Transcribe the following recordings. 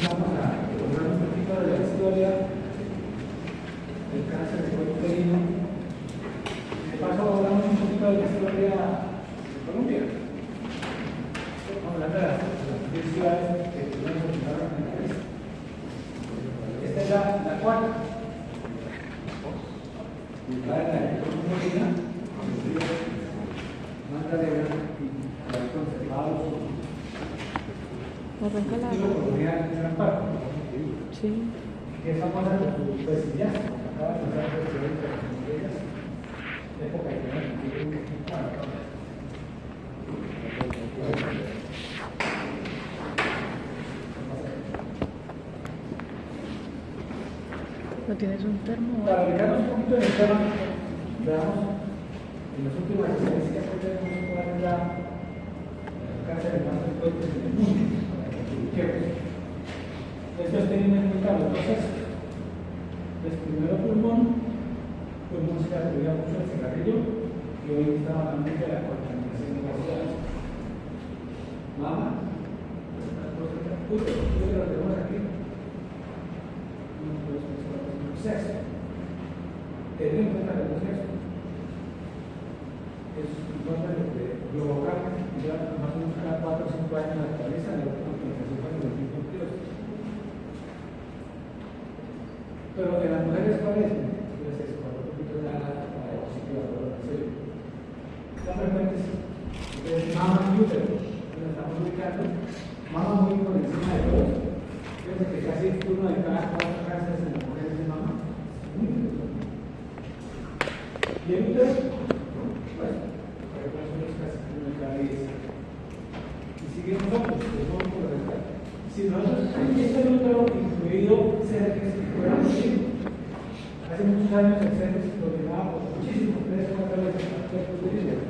vamos a hablar un poquito de la historia del cáncer de cuello uterino. De paso, hablamos un poquito de la historia de Colombia. Vamos a hablar de las 10 ciudades que tuvieron que fundar en el país. Esta es la cuarta. Ubicada en la región Molina, con los ríos Magdalena y la conservado Arranca la colonial en gran parte. sí. Que es famosa por su poesía, acaba de pasar por ellas, época que ¿No tienes un termo? para ubicarnos un poquito en el tema, veamos en las últimas experiencias que tenemos cuál es la cáncer de más frecuente en el mundo, para que lo ubiquemos. Esto es teniendo en cuenta los procesos. El primero pulmón se atribuía mucho al cigarrillo y hoy estamos hablando de la contaminación gaseosa. Mama, lo tenemos aquí. 1, 2, 3, 4, 5, 6. Tener en cuenta los sexos. Es importante provocar ya más o menos cada 4 o 5 años la cabeza de la contaminación con el tipo de Dios. Pero en las mujeres, ¿cuál es? Entonces, cuando un poquito de la diapositiva, la frecuente es mama y útero. Lo estamos ubicando. Mama muy por encima de todos. Fíjense que casi 1 de cada 4 cánceres en las mujeres de mama. Y el útero, pues, por ejemplo, es casi 1 de cada 10. Y siguen nosotros, que somos por lo general. Si nosotros, este útero incluido cervix y fuera de sí, hace muchos años el cervix lo llevaba por muchísimos 3 o 4 veces más que el uterino.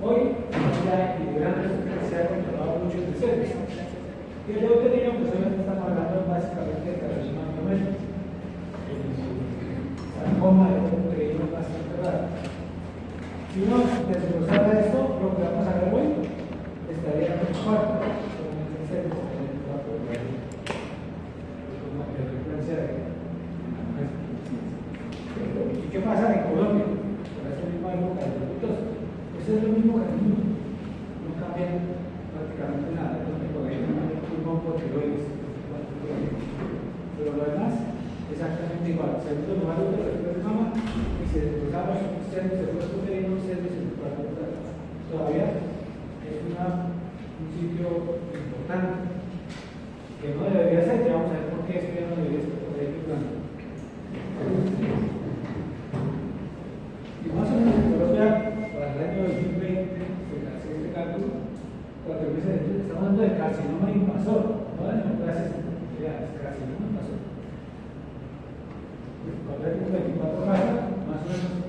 Hoy ya equilibrando se ha controlado mucho el cervix. Y el uterino, pues obviamente estamos hablando básicamente de carcinoma doméstico. El sarcoma del uterino es bastante raro. Si uno desglosara esto, lo que vamos a ver hoy estaría en el cuarto, con el cervix. ¿Y qué pasa en Colombia? Por esta misma época de los frutos. Eso es lo mismo que en el mundo. No cambia prácticamente nada. No te podemos llamar el pulmón porque lo es. Pero lo demás, exactamente igual. Segundo lugar, otro después de mama. Y si desglosamos cervix, después uterino, cervix, todavía es un sitio importante que no debería ser. Ya vamos a ver por qué esto ya no debería ser por ahí plano. Y más o menos en Colombia, para el año 2020, se hace este cálculo, 4 meses después, estamos hablando de carcinoma invasor, no de neoplasias es carcinoma invasor. Cuando hay 24 razas, más o menos,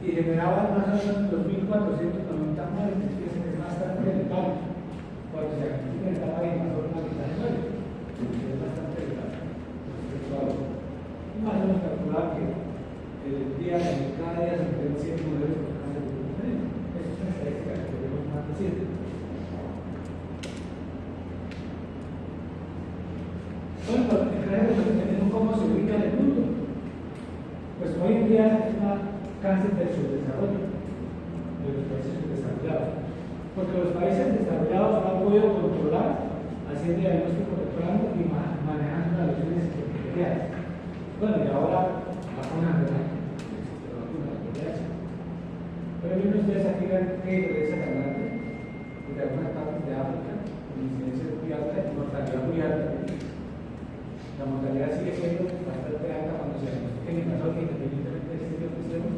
y generaban más o menos 2.490 muertes, que es bastante elevado. Cuando se activa el etapa de invasor, una mitad de muertes, es bastante elevado. Más o menos calculaba que el día de cada día se pueden 100 mujeres por cáncer de uterino. Esa es una estadística que tenemos más reciente. Bueno, pero en realidad dependiendo cómo se ubica en el mundo. Pues hoy en día es un cáncer del subdesarrollo de los países subdesarrollados. Porque los países desarrollados lo han podido controlar haciendo diagnóstico temprano y manejando las lesiones epiteliales. Bueno, y ahora vacunas, ¿verdad? Pero miren ustedes aquí ven que regresa tan grande de algunas partes de África, con incidencia muy alta y mortalidad muy alta. La mortalidad sigue siendo bastante alta cuando se diagnostica en invasor, independientemente de este tipo de sistemas.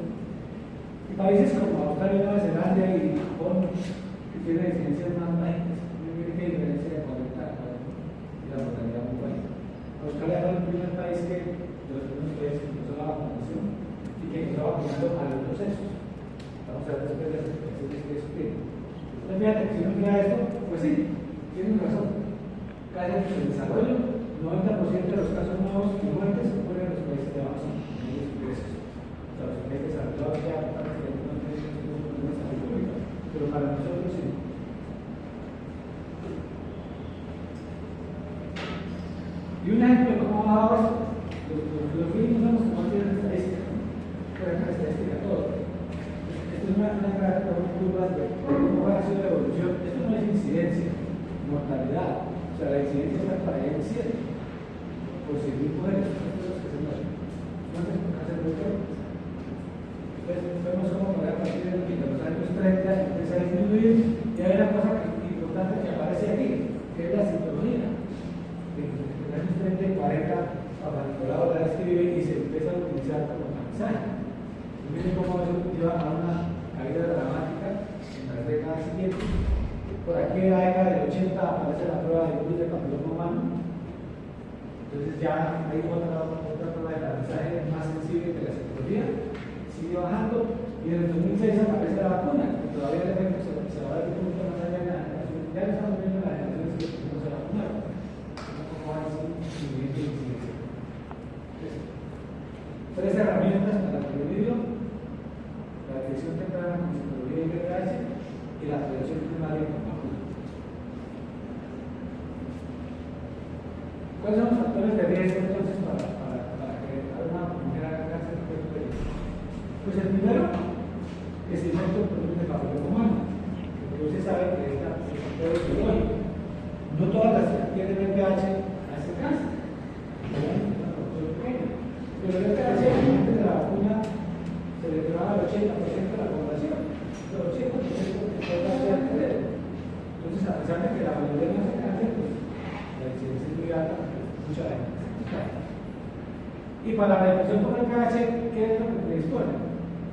Y países como Australia, Nueva Zelanda y Japón, que tienen incidencias más bajas, miren qué diferencia de 40 y la mortalidad muy baja. Australia fue el primer país que de los primeros países que empezó la vacunación y que empezó vacunando a los dos sexos. Vamos a ver después de las explicaciones que eso tiene. Entonces, fíjate, si uno mira esto, pues sí, tienen razón. Casi en su desarrollo, 90% de los casos nuevos y muertes ocurren en los países de abajo, en los ingresos. O sea, los países desarrollados ya parece que no tienen ninguna salud pública, pero para nosotros sí. Y un ejemplo de cómo ha bajado esto, los mínimos somos como tienen estadística, ¿no? Por ejemplo, estadística todo. Esto es una gráfica, una curva de cómo ha sido la evolución. Esto no es incidencia, mortalidad. O sea, la incidencia está para allá en 7. Por seguir mujeres, estos los que se mueren. ¿Cuántas por cáncer de cuello? Entonces, vemos cómo a partir de los años 30 empieza a disminuir. Y hay una cosa importante que aparece aquí, que es la citología. En los años 30 y 40, Papa-Nicolau la describe y se empieza a utilizar como mensaje. Y miren cómo eso lleva a una caída dramática en las décadas siguientes. Por aquí en la década del 80 aparece la prueba de virus de papiloma humano. Entonces ya hay otra prueba de aprendizaje más sensible que la psicología. Sigue bajando y en el 2006 aparece la vacuna, que todavía el efecto se va a dar un poquito más allá de la generación. Ya lo estamos viendo en la generación que no se vacunaron. Un poco más siguiente y siguiente. Tres herramientas para prevenirlo: la detección temprana con psicología y VIH y la prevención primaria con vacuna. ¿Cuáles son los factores de riesgo entonces para que una mujer haga cáncer de cuello? Pues el primero es el efecto producto de papiloma humano, porque usted sabe que esta es un factor biológico. No todas las que tienen VIH hacen cáncer, pero el VIH antes de la vacuna se le llevaba al 80% de la población, el 80% de la población. Entonces, a pesar de que la mayoría no hace cáncer, pues la incidencia es muy alta, mucha gente. Y para la depresión por el VIH, ¿qué es lo que predispone?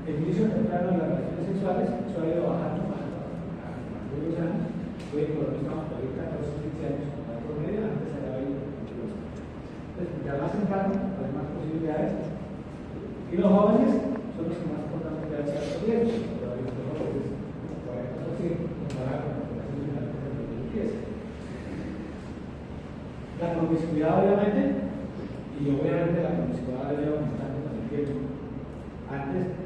El inicio temprano de las relaciones sexuales se ha ido bajando a los años. Hoy por lo estamos por 14 o 15 años con la promedio, antes era 20. Entonces, ya más temprano, hay más posibilidades. Y los jóvenes son los que más importantes de la riesgo. Todavía los jóvenes, como 40%, comparado con la población general de 2010. La promiscuidad, obviamente, y obviamente la promiscuidad debe aumentar con el tiempo. Antes,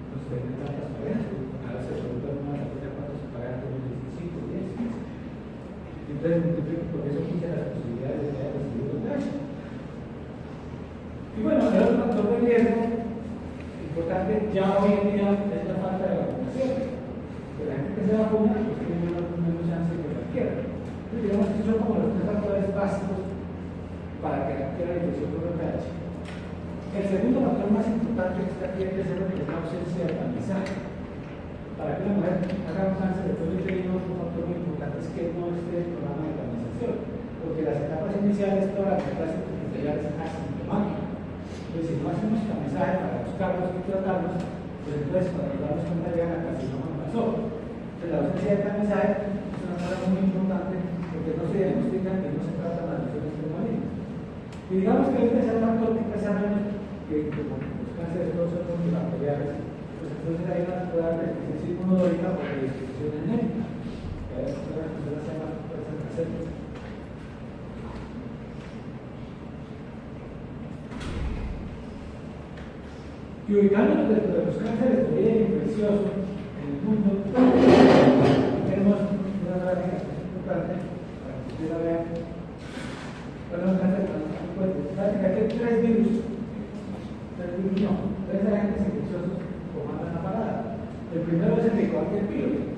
no se tenían tantas parejas, ahora se preguntan más de cuántas parejas tienen 15, 10, 15. Entonces, multiplico por eso 15 las posibilidades de que haya recibido el daño. Y bueno, el otro factor de riesgo importante ya hoy en día es la falta de vacunación. Que la gente que se vacuna pues tiene menos chance que cualquiera. Entonces, digamos que son como los tres factores básicos para que adquiera la infección por VIH. El segundo factor más importante que está aquí es la ausencia de aprendizaje. Para que una mujer haga un cáncer de cuello uterino, un factor muy importante es que no esté el programa de organización, porque las etapas iniciales, todas las etapas iniciales es asintomática. Entonces, si no hacemos aprendizaje para buscarlos y tratarlos, pues entonces cuando nos damos cuenta ya la carcinoma pasó. Entonces, la ausencia de aprendizaje es una cosa muy importante porque no se diagnostican y no se tratan las lesiones malignas. Y digamos que el tercer factor que pesa menos que los cánceres todos son multifactoriales, pues entonces hay una prueba de deficiencia inmunológica por predisposición genética, que a veces las personas se llaman fuerzas caseras. Y ubicándonos dentro de los cánceres de origen infeccioso en el mundo, tenemos una gráfica que es importante para que ustedes la vean. Bueno, un cáncer prácticamente tres virus tres agentes infecciosos comandan la parada. El primero es el Helicobacter pylori,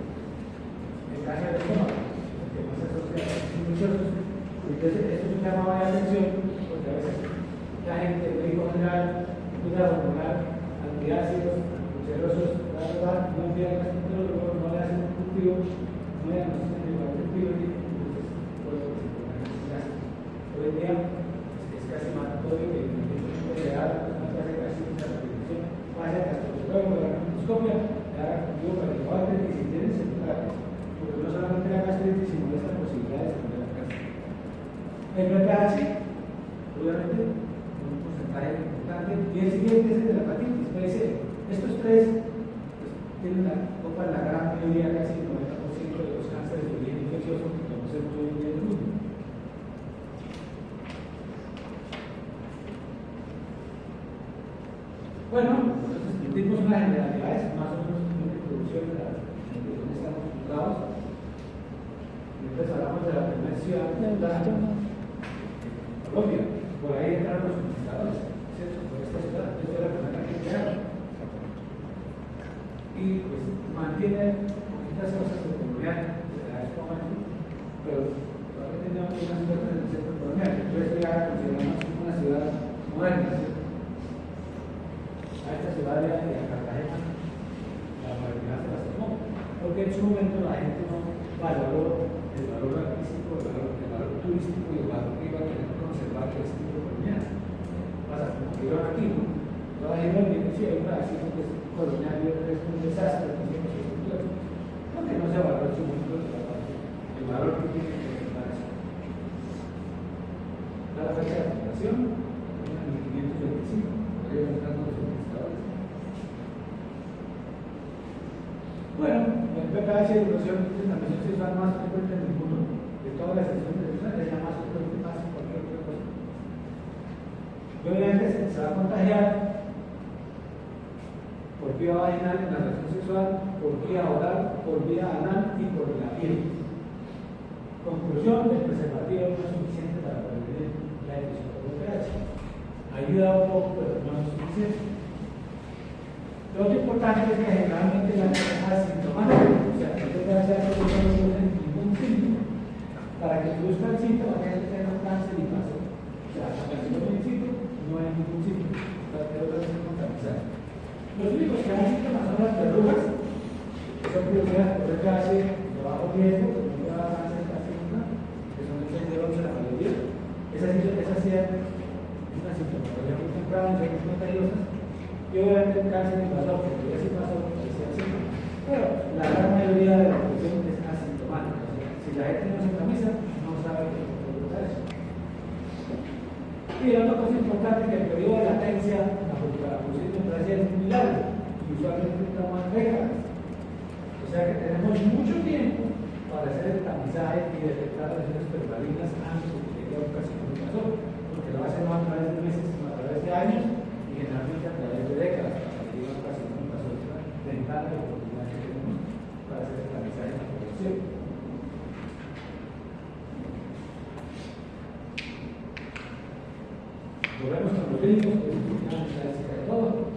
el cáncer del estómago, el que más se asocia a los infecciosos. Entonces, esto es un llamado de atención porque a veces la gente, el médico general, empieza a hormonar antiácidos, anticancerosos, no envía al gastroenterólogo, no le hacen un cultivo, no le dan el Helicobacter pylori, entonces, por eso se pone necesidad. Hoy en día es casi mandatorio que el médico general vaya a gastroenterólogo, a la gastroscopia, le haga cultivo para el Helicobacter y si tienen se trate, porque no solamente la gastritis, sino estas posibilidades de tener cáncer. El VIH, obviamente, un porcentaje importante, y el siguiente es el de la hepatitis B y C. Estos tres tienen ocupan la gran mayoría, casi el 90% de los cánceres de origen infeccioso que conocemos hoy en día en el mundo. Bueno, entonces discutimos unas generalidades, más o menos una introducción de dónde estamos ubicados. Entonces hablamos de la primera ciudad, Colombia. mantiene poquitas cosas de colonial, de la época moderna, pero todavía tenemos unas cosas del centro colonial. Entonces ya la consideramos una ciudad moderna, ¿cierto? A esta ciudad de Cartagena, la modernidad se las tomó, porque en su momento la gente no valoró el valor artístico, el valor turístico y el valor que iba a tener que conservar el estilo colonial. Pasa como que iban aquí, ¿no? Toda la gente me decía, hay un pedacito que es colonial y otro es un desastre, que hicimos estructuras. Porque no se valoró en su momento el valor que tiene que presentar eso. Da la fecha de fundación, 1525, podría entrar con los conquistadores. Bueno, el PKH de evolución de la misión sexual más frecuente en el mundo, de todas las sesiones sexuales, es la más frecuente más que cualquier otra cosa. Y obviamente se va a contagiar por vía vaginal en la relación sexual, por vía oral, por vía anal y por la piel. Conclusión: el preservativo no es suficiente para prevenir la infección por VPH. Ayuda un poco, pero no es suficiente. Lo otro importante es que generalmente la enfermedad es asintomática, o sea, que no te va a hacer ningún síntoma. Para que produzca el síntoma, tienes que tener un cáncer y pasó. O sea, hasta que no tiene síntoma, no hay ningún síntoma. Para que otra vez se contamizar. Los únicos que dan síntomas son las verrugas, que son producidas por VPH de bajo riesgo, que no lleva cáncer casi nunca, que son el 6 de 11 la mayoría. Esas sí es una sintomatología muy temprana, son muy contagiosas. Y obviamente el cáncer ni pasó, porque ya sí pasó, parecía así. Pero la gran mayoría de la población es asintomática. O sea, si la gente no se sintoniza, no sabe qué es eso. Y la otra cosa importante es que el periodo de latencia para producir neoplasia es muy largo, y usualmente toma décadas. O sea que tenemos mucho tiempo para hacer el tamizaje y detectar lesiones pervalinas antes de que llegue a un carcinoma invasor, porque lo hacen no a través de meses, sino a través de años, y generalmente a través de décadas, para que llegue a un carcinoma invasor. Es una ventana de oportunidad que tenemos para hacer el tamizaje en la población. Volvemos con los ritmos, que es una estadística de todo.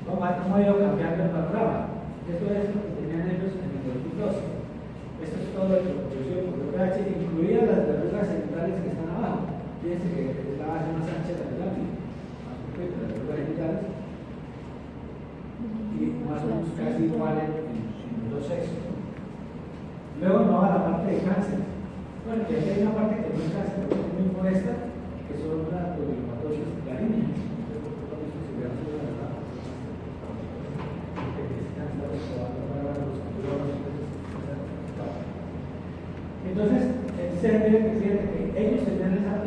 ¿Cómo ha ido cambiando el panorama? Esto es lo que tenían ellos en el 2012. Esto es todo lo que produció por VPH, incluidas las verrugas genitales que están abajo. Fíjense que es la base más ancha de la lápida, más completa, las verrugas genitales, y más o menos casi igual en los dos sexos. Luego no va a la parte de cáncer. Bueno, y aquí hay una parte que no es cáncer, pero es muy molesta, que son las poliomatosis claríneas. Entonces, se debe decir que ellos tenían esa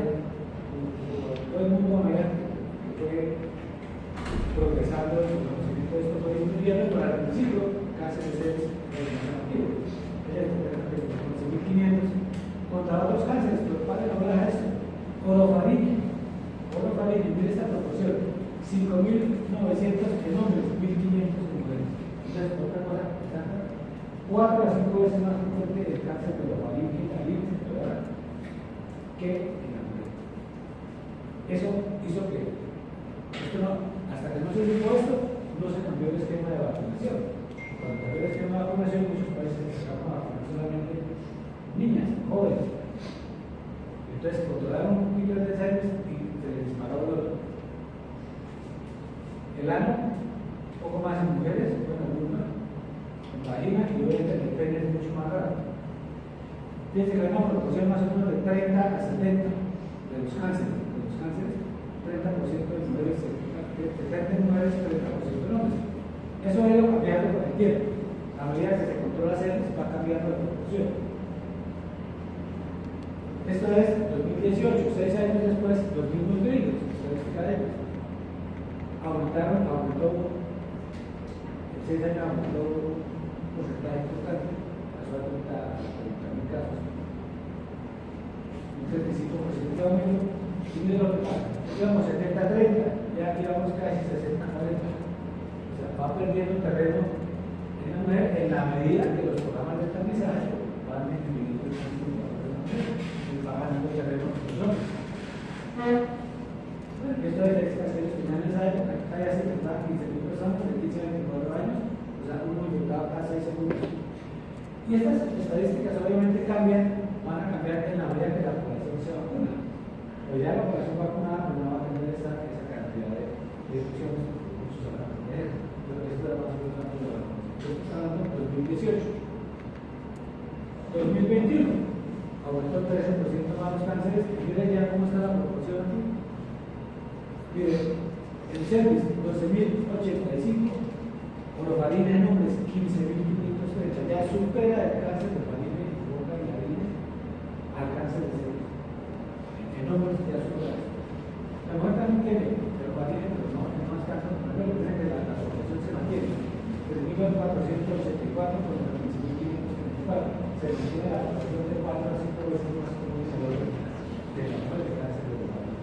todo el mundo a medida que fue progresando el conocimiento de esto, fue disminuyendo, pero al principio cáncer de seres es más antiguo. Es el 1500 contra otros cánceres, pero para no hablar de esto. Orofaringe, mire esta proporción: 5.900 en hombres, 1.500 en mujeres. Entonces, otra cosa, 4 a 5 veces más frecuente el cáncer de orofaringe y la lince que en la mujer. Eso hizo que, hasta que no se dijo esto, no se cambió el esquema de vacunación. Cuando cambió el esquema de vacunación, muchos países empezaron a vacunar solamente niñas, jóvenes. Entonces controlaron un poquito de años y se les disparó el otro. El ano, un poco más en mujeres, bueno, una en vagina, y obviamente el pene es mucho más raro. Fíjense que hay una proporción más o menos de 30 a 70 de los cánceres. 30% de mujeres, 70 de mujeres, 30% de hombres. Eso ha ido cambiando con el tiempo. A medida que se controla seres, va cambiando la proporción. Esto es 2018, 6 años después, los mismos gringos, estadística de ellos. Aumentó, en 6 años aumentó un porcentaje importante, pasó a 30.000 casos. Un 35% de aumento, y miren lo que pasa. Digamos 70-30, ya llevamos casi 60-40. O sea, va perdiendo terreno en la mujer en la medida que los programas de tamizaje van disminuyendo el consumo y va ganando terreno en los hombres. Bueno, esto es de extranjeros que en esa época, acá ya se infectaban 15.000 personas de 15 a 24 años, o sea, uno infectado Y estas estadísticas obviamente van a cambiar en la medida que la población se vacuna. Pero ya la población vacunada pues no va a tener esa cantidad de opciones por recursos a la pandemia. Pero esto era más o menos antes de la vacunación. Esto está hablando de 2018. 2021, aumentó el 13% más los cánceres. Y mire ya cómo está la proporción aquí. Mire, el cervix 12.085, orofaringe en hombres 15.530, ya supera el cáncer de faringe y boca y narines al cáncer de cervix. En hombres ya supera esto. La mujer también tiene orofaringe, pero no es cáncer, pero tiene que la población se mantiene. 3.484 por 15.534. Se mantiene la población de 4 a 5 veces más común de la muerte de cáncer de faringe.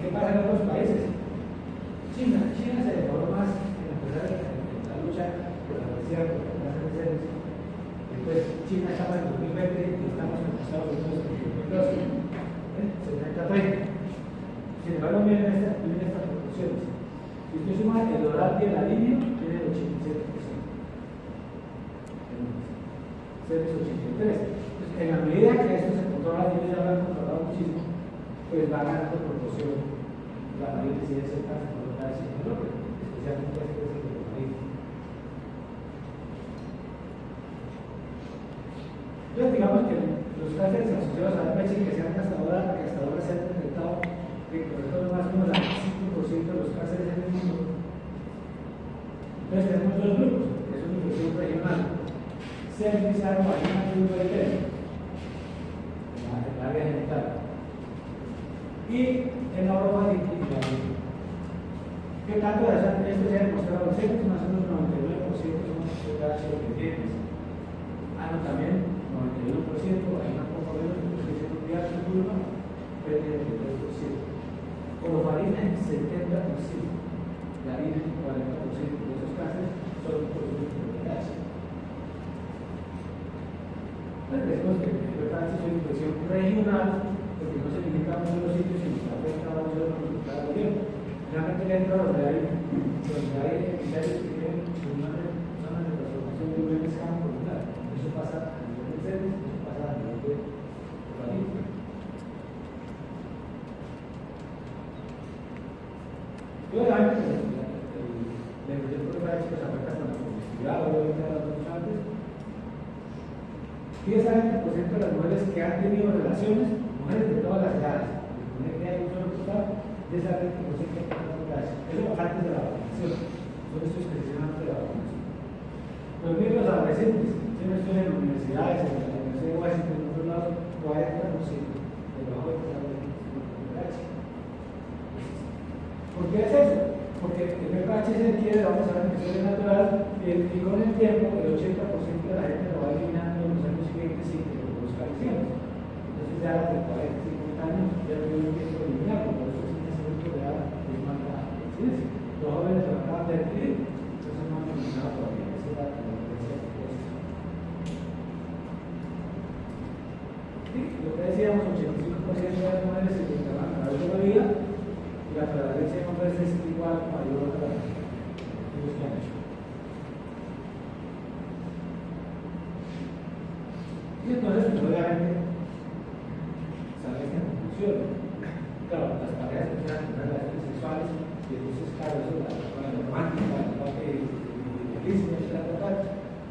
¿Qué pasa en otros países? China se demoró más en empezar la lucha por la obesidad, por el cáncer de cervix. Después China estaba en 2020 y estamos en Estados Unidos en 2012, 70-30. Sin embargo, miren estas proporciones. Si usted suma el oral y el alineo, tiene el 87%. Cervix 83%. Entonces, en la medida que esto se controla, y ellos ya lo han controlado muchísimo, pues va ganando proporción la mayor incidencia de cáncer colorectal y especialmente las especies de los países. Entonces, digamos que los cánceres asociados a la VIH que se han hasta ahora se han detectado que corresponden más o menos al 5% de los cánceres en el mundo. Entonces, tenemos dos grupos, que es una infección regional: cervix, vagina y VIH, en el área genital. Y en la orofaringe. ¿Qué tanto de esto se ha demostrado? Los cervix más o menos 99% son pH dependientes. No, también 91%, hay una poco menos de pH curva, PTH 3%. Orofaringe 70%, laringe 40% de esos cánceres son por pH. Después que el pH es una infección regional, porque no se limita a uno de los sitios, sino que afecta a uno de los resultados del gobierno. Realmente dentro donde hay emisarios que tienen zonas de transformación de un escama molecular. Eso pasa a nivel de cervix, eso pasa a nivel de faringe. Y obviamente la infección por pH pues afecta con la publicidad, obviamente a las dos antes. 10 a 20% de las mujeres que han tenido relaciones, mujeres de todas las edades, que hay un solo costado, 10 a 20% que han tenido relaciones. Eso antes de la vacunación. Son estos que se hicieron antes de la vacunación. Los niños adolescentes, si no estudian en universidades, en la Universidad de Washington, en otros lados, 40% debajo de pH. ¿Por qué es eso? Porque el pH se adquiere, vamos a ver, que es natural, y con el tiempo el 80% de la gente lo va eliminando en los años siguientes sin que lo produzca lesiones. Entonces ya de 40, 50 años ya no tiene tiempo de eliminarlo, por eso es un crecimiento de edad es más la incidencia. Los jóvenes lo acaban de adquirir, entonces no han eliminado todavía. Esa es la tendencia que es. Sí, lo que decíamos, 85% de las mujeres se encontraban a través de la vida y la prevalencia de hombres es igual o mayor a la de los que han hecho. Y entonces, pues obviamente, sale esta conclusión. Claro, las parejas que quieran tener relaciones sexuales, y entonces, claro, eso es la romántica, la parte idealismo, etc.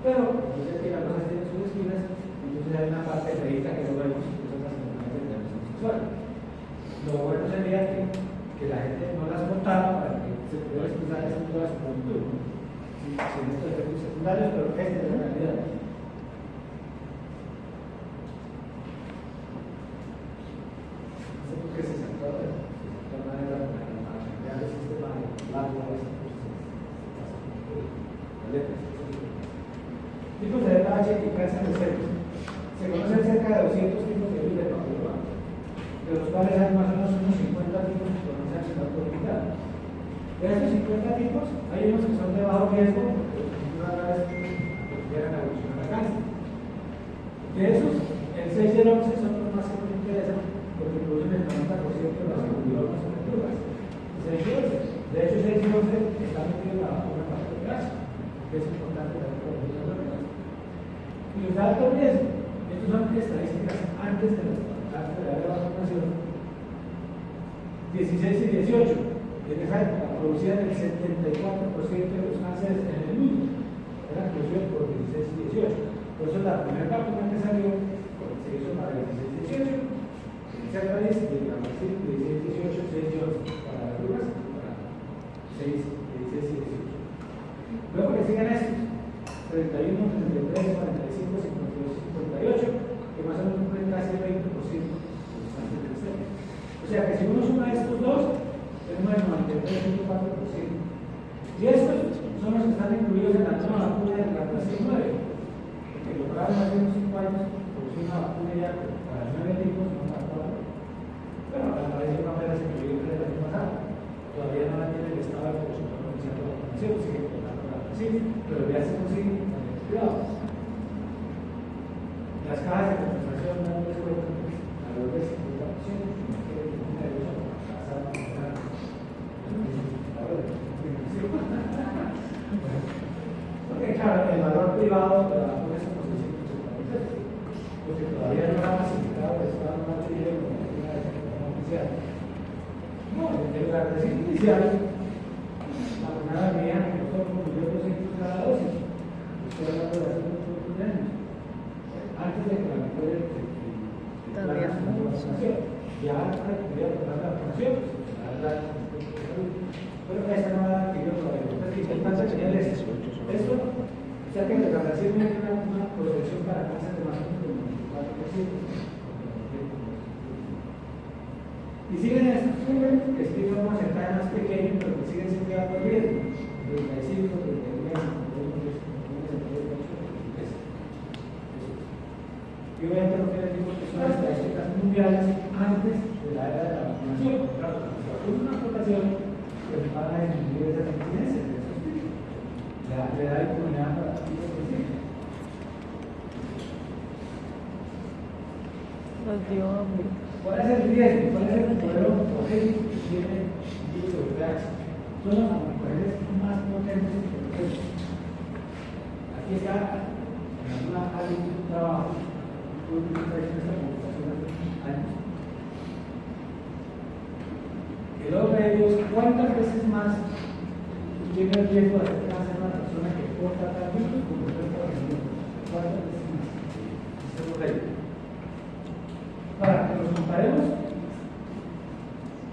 Pero, entonces, que las cosas tienen sus esquinas, entonces hay una parte feita que no vemos, que son las enfermedades de relación sexual. Lo bueno sería que la gente no las contara para que se pudiera expresar esa toda su juventud. Sin estos efectos secundarios, pero esta es la realidad. Que se sentó de manera para cambiar el sistema de largo tipos de pH y cáncer de cervix. Se conocen cerca de 200 tipos de virus de papiloma, de los cuales hay más o menos unos 50 tipos que conocen el orbital. De estos 50 tipos, hay unos que son de bajo riesgo, porque rara vez llegan a evolucionar a cáncer. De esos, el 6 y el 11 son los más que nos interesan, porque producen el 90% de las hemoglobas en las curvas. De hecho, 6 y 11 está metido en la vacuna para el brazo, que es importante la vacuna. Y los de alto riesgo, estos son estadísticas antes de la vacunación. 16 y 18, en esa época producían el 74% de los cánceres en el mundo, eran producidos por 16 y 18. Por eso la primera vacuna que salió se hizo para 16 y 18, en ese país, de la 16 y 18, 6 y 11, para las drugas, para 6, 16 y 18. Luego que sigan estos, 31, 33, 45, 52, 58, que más o menos cumplen casi el 20% de los cánceres de seno. O sea que si uno suma estos dos, tenemos el 93.4%. Y estos son los que están incluidos en la nueva vacuna de la clase 9. Que lograron hace unos 5 años producir una vacuna ya para 9 tipos, no para 4. Pero a la vez de una manera se incluyó el año pasado. Todavía no la tiene el Estado de producción comercial de vacunación, sigue cobrando la vacuna, pero ya se consigue con el cuidado. Las cajas de compensación no les cuentan a los de 50%. Porque claro, el valor privado de la vacuna es como 650 pesos, porque todavía no ha facilitado el Estado no ha tenido como una declaración oficial. No, en la declaración inicial, la vacunada mía que nosotros cumplió 200 cada dosis. Estoy hablando de hace muchos años. Antes de que la mejor todavía no. Ya podría tomar la vacunación, pero esa no va a adquirir todavía. Entonces, importante señal es esto. O sea que la vacunación tiene una protección para cáncer de más del 24%. Y siguen estos números que sí son más cercanos, más pequeños, pero que siguen siendo de alto riesgo. 35, 39, 51, 53. Y obviamente lo que les digo que son las estadísticas mundiales antes de la era de la vacunación. Claro, es una población que van a disminuir esas incidencias de esos tipos. Le da inmunidad para tipos específicos. Nos dio hambre. ¿Cuál es el riesgo? ¿Cuál es el modelo hipotético que tiene el virus de VIH? Son las mujeres más potentes que los otros. Aquí está en una área de trabajo. El otro de ellos, ¿cuántas veces más tiene el riesgo de hacer cáncer a una persona que porta tal virus como el resto de los? ¿Cuántas veces más? Este es el otro. Para que los comparemos,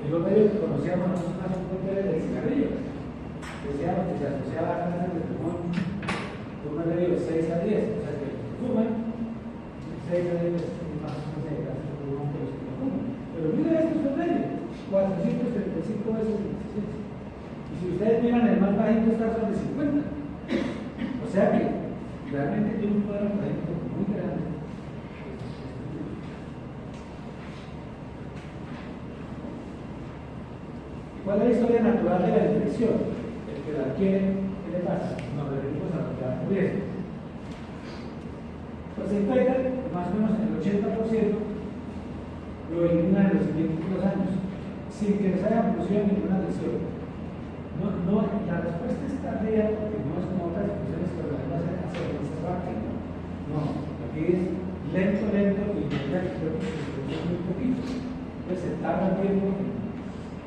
el otro que conocíamos nosotros más del cigarrillo, decíamos que se asociaba a cáncer de pulmón por un medio de 6 a 10, o sea que fuman 6 a 10 veces más de cáncer de pulmón que los que no fuman. Pero miren estos promedios, 435 veces 16. Y si ustedes miran el más bajito está sobre 50. O sea que realmente tiene un poder académico muy grande. ¿Cuál es la historia natural de la infección? El que la adquiere, ¿qué le pasa? Nos referimos a lo que da riesgo. Pues se infecta, más o menos el 80% lo elimina en los siguientes 2 años, sin que les haya producido ninguna lesión. La respuesta es tardía porque no es como otras infecciones que las hacen rápido. No, aquí es lento y inmediato, creo que se produce muy poquito. Entonces se tarda tiempo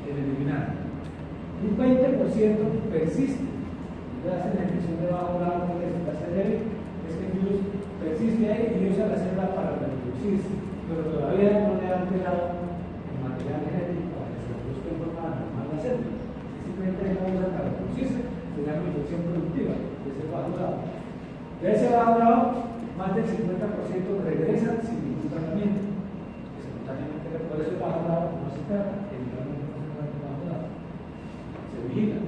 en eliminar. Un 20% persiste. Hacen la infección de bajo grado, que es la leve, es que el virus persiste ahí y usa la célula para reproducirse, pero todavía no le han alterado el material genético para que se reproduzca en forma normal la célula. Simplemente no usa para reproducirse, se llama infección productiva, de ese bajo grado. De ese bajo grado, más del 50% regresa sin ningún tratamiento. Espontáneamente, por eso el bajo grado no se trata, generalmente no se trata el bajo grado. Se vigila.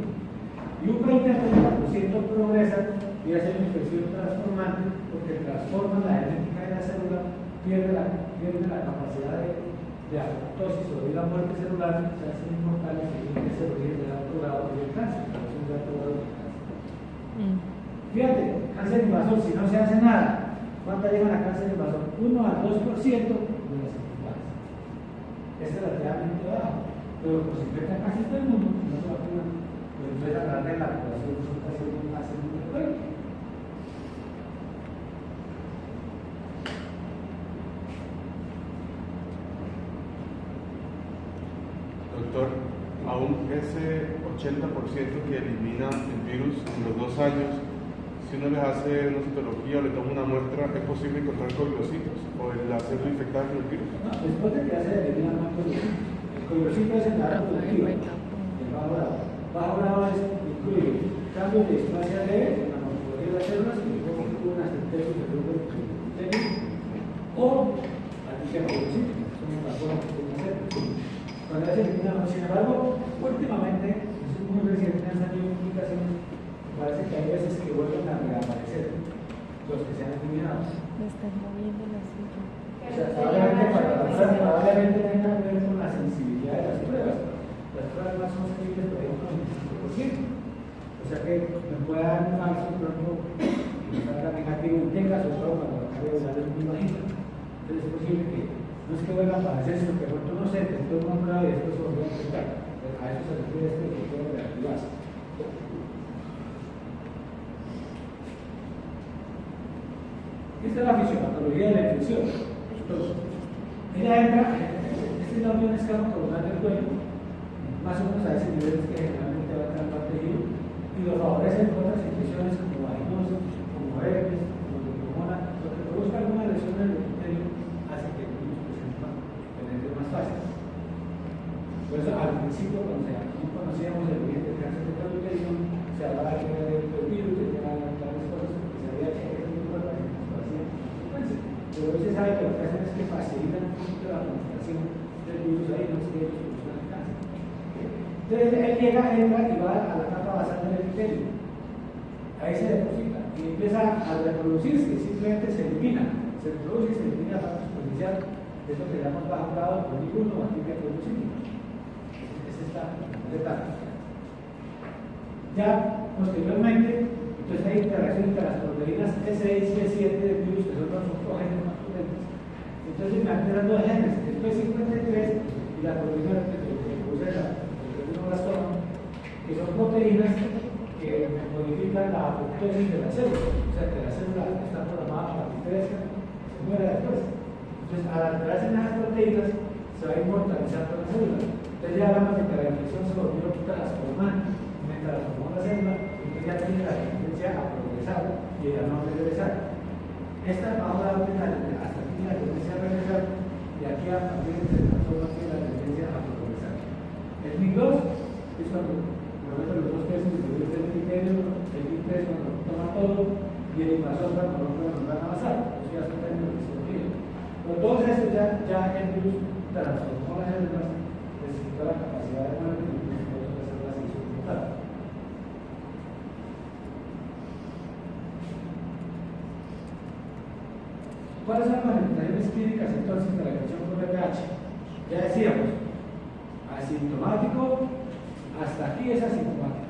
Y un 30% progresa y hace una infección transformante porque transforma la genética de la célula, pierde la capacidad de apoptosis o de la muerte celular, se hacen inmortales y tienen ese origen del alto grado del cáncer, la de alto grado del cáncer. Fíjate, cáncer invasor, si no se hace nada, ¿cuántas llegan a cáncer invasor? 1 al 2% de las enfermedades. Es relativamente bajo, pero pues infecta casi todo el mundo, no se vacuna. pues entonces hablar de la población resulta ser más muy frecuente. Doctor, aún ese 80% que elimina el virus en los 2 años, si uno les hace una citología o le toma una muestra, ¿es posible encontrar coviocitos o el hacerlo infectar con el virus? No, después de que ya se elimina más coviocito. El coviocito es el dato productivo. El bajo grado. Bajo grado incluye cambios de distancia leve en la morfología de las células que luego una sentencia de grupo de o antígeno coviocito. Son las formas que pueden hacer. Cuando ya se elimina, sin embargo, últimamente, es muy reciente, han salido publicaciones. Parece que hay veces que vuelven a reaparecer los que se han eliminado. Me están moviendo la silla. O sea, probablemente tenga que ver con la sensibilidad de las pruebas. Las pruebas más son sensibles, por ejemplo, en el 5%. O sea que me pueda dar un falso, por ejemplo, que salga negativo y tenga su cuando la carga de es muy bajita. Entonces es posible que no es que vuelva a aparecer, sino que tú no sé, te tomas una prueba y después se volvió a infectar. A eso se refiere este que puede reactivarse. Esta es la fisiopatología de la infección. Entonces, ella entra, este es la unión escama columnar del cuello, más o menos a ese nivel que generalmente va a estar más tejido, y lo favorecen con otras infecciones como vaginosis, como herpes, como leucemia, lo que produzca alguna lesión del epitelio hace que el virus penetre más fácil. Por eso, al principio, cuando no conocíamos el origen del cáncer de cuello uterino, se hablaba que era del virus, que era tales cosas, porque se sabía que era un tipo de pacientes. Pero hoy se sabe que lo que hacen es que facilitan un poquito la penetración del virus ahí, no es que ellos solucionan el cáncer. Entonces él llega, entra y va a la capa basal del epitelio. Ahí se deposita y empieza a reproducirse, simplemente se elimina, se reproduce y se elimina la parte superficial de eso que llamamos bajo grado por ninguno o antígeno coviocítico. Es esta etapa. Ya posteriormente, entonces hay interacción entre las proteínas E6 y E7 del virus, que son los oncogéneos más potentes. Entonces me alteran dos genes, el P53 y la proteína que produce el glioblastoma, que son proteínas que modifican la apoptosis de la célula. O sea, que la célula está programada para que crezca, se muera después. Entonces, al alterarse en esas proteínas, se va inmortalizando la célula. Entonces ya hablamos de que la infección se volvió transformante. Mientras transformó la célula, ya tiene la tendencia a progresar y a no regresar. Esta bajo la ordenal, hasta aquí la tendencia a regresar, y aquí a partir de se transforma tiene la tendencia a progresar. El MIG2 es cuando los dos pesos del epitelio, el MIG3 cuando toma todo, y el invasor cuando no puede mandar a avanzar. Eso ya son términos de histología. Pero todos estos ya el virus transformó las células, necesitó la capacidad de muerte y las células se hizo mutar. ¿Cuáles son las manifestaciones clínicas entonces de la infección por VPH? Ya decíamos, asintomático, hasta aquí es asintomático.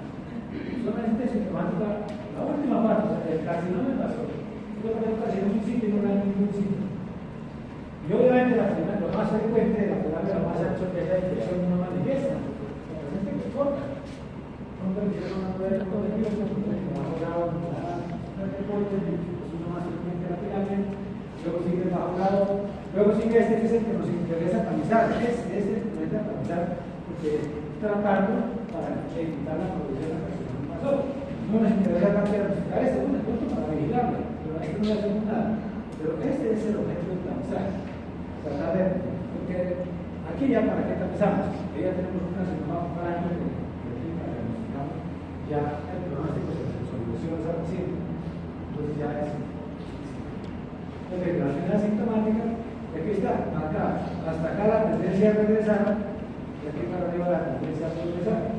Solamente sintomática, la última parte, o sea, el carcinoma en la zona. Yo creo que el carcinoma en un sitio y no hay ningún sitio. Y obviamente lo más frecuente de la terapia, lo más ancho que es la infección no manifiesta, la paciente que corta. No permitieron una prueba de contenido, porque no ha logrado un reporte, es uno más frecuente rápidamente. Luego sigue el bajo grado, luego sigue este que es el que nos interesa tamizar, este que nos interesa tamizar porque tratando para evitar la producción de la carcinoma invasor. No nos interesa diagnosticar este, bueno, es punto para vigilarlo, pero esto no le hacemos nada. Pero este es el objetivo del tamizaje, tratar de, porque aquí ya para qué tamizamos, porque ya tenemos un carcinoma focal que diagnosticamos, ya el pronóstico se soluciona al paciente, entonces ya es declaración asintomática, y aquí está, acá, hasta acá la tendencia a regresar, y aquí para arriba la tendencia a progresar.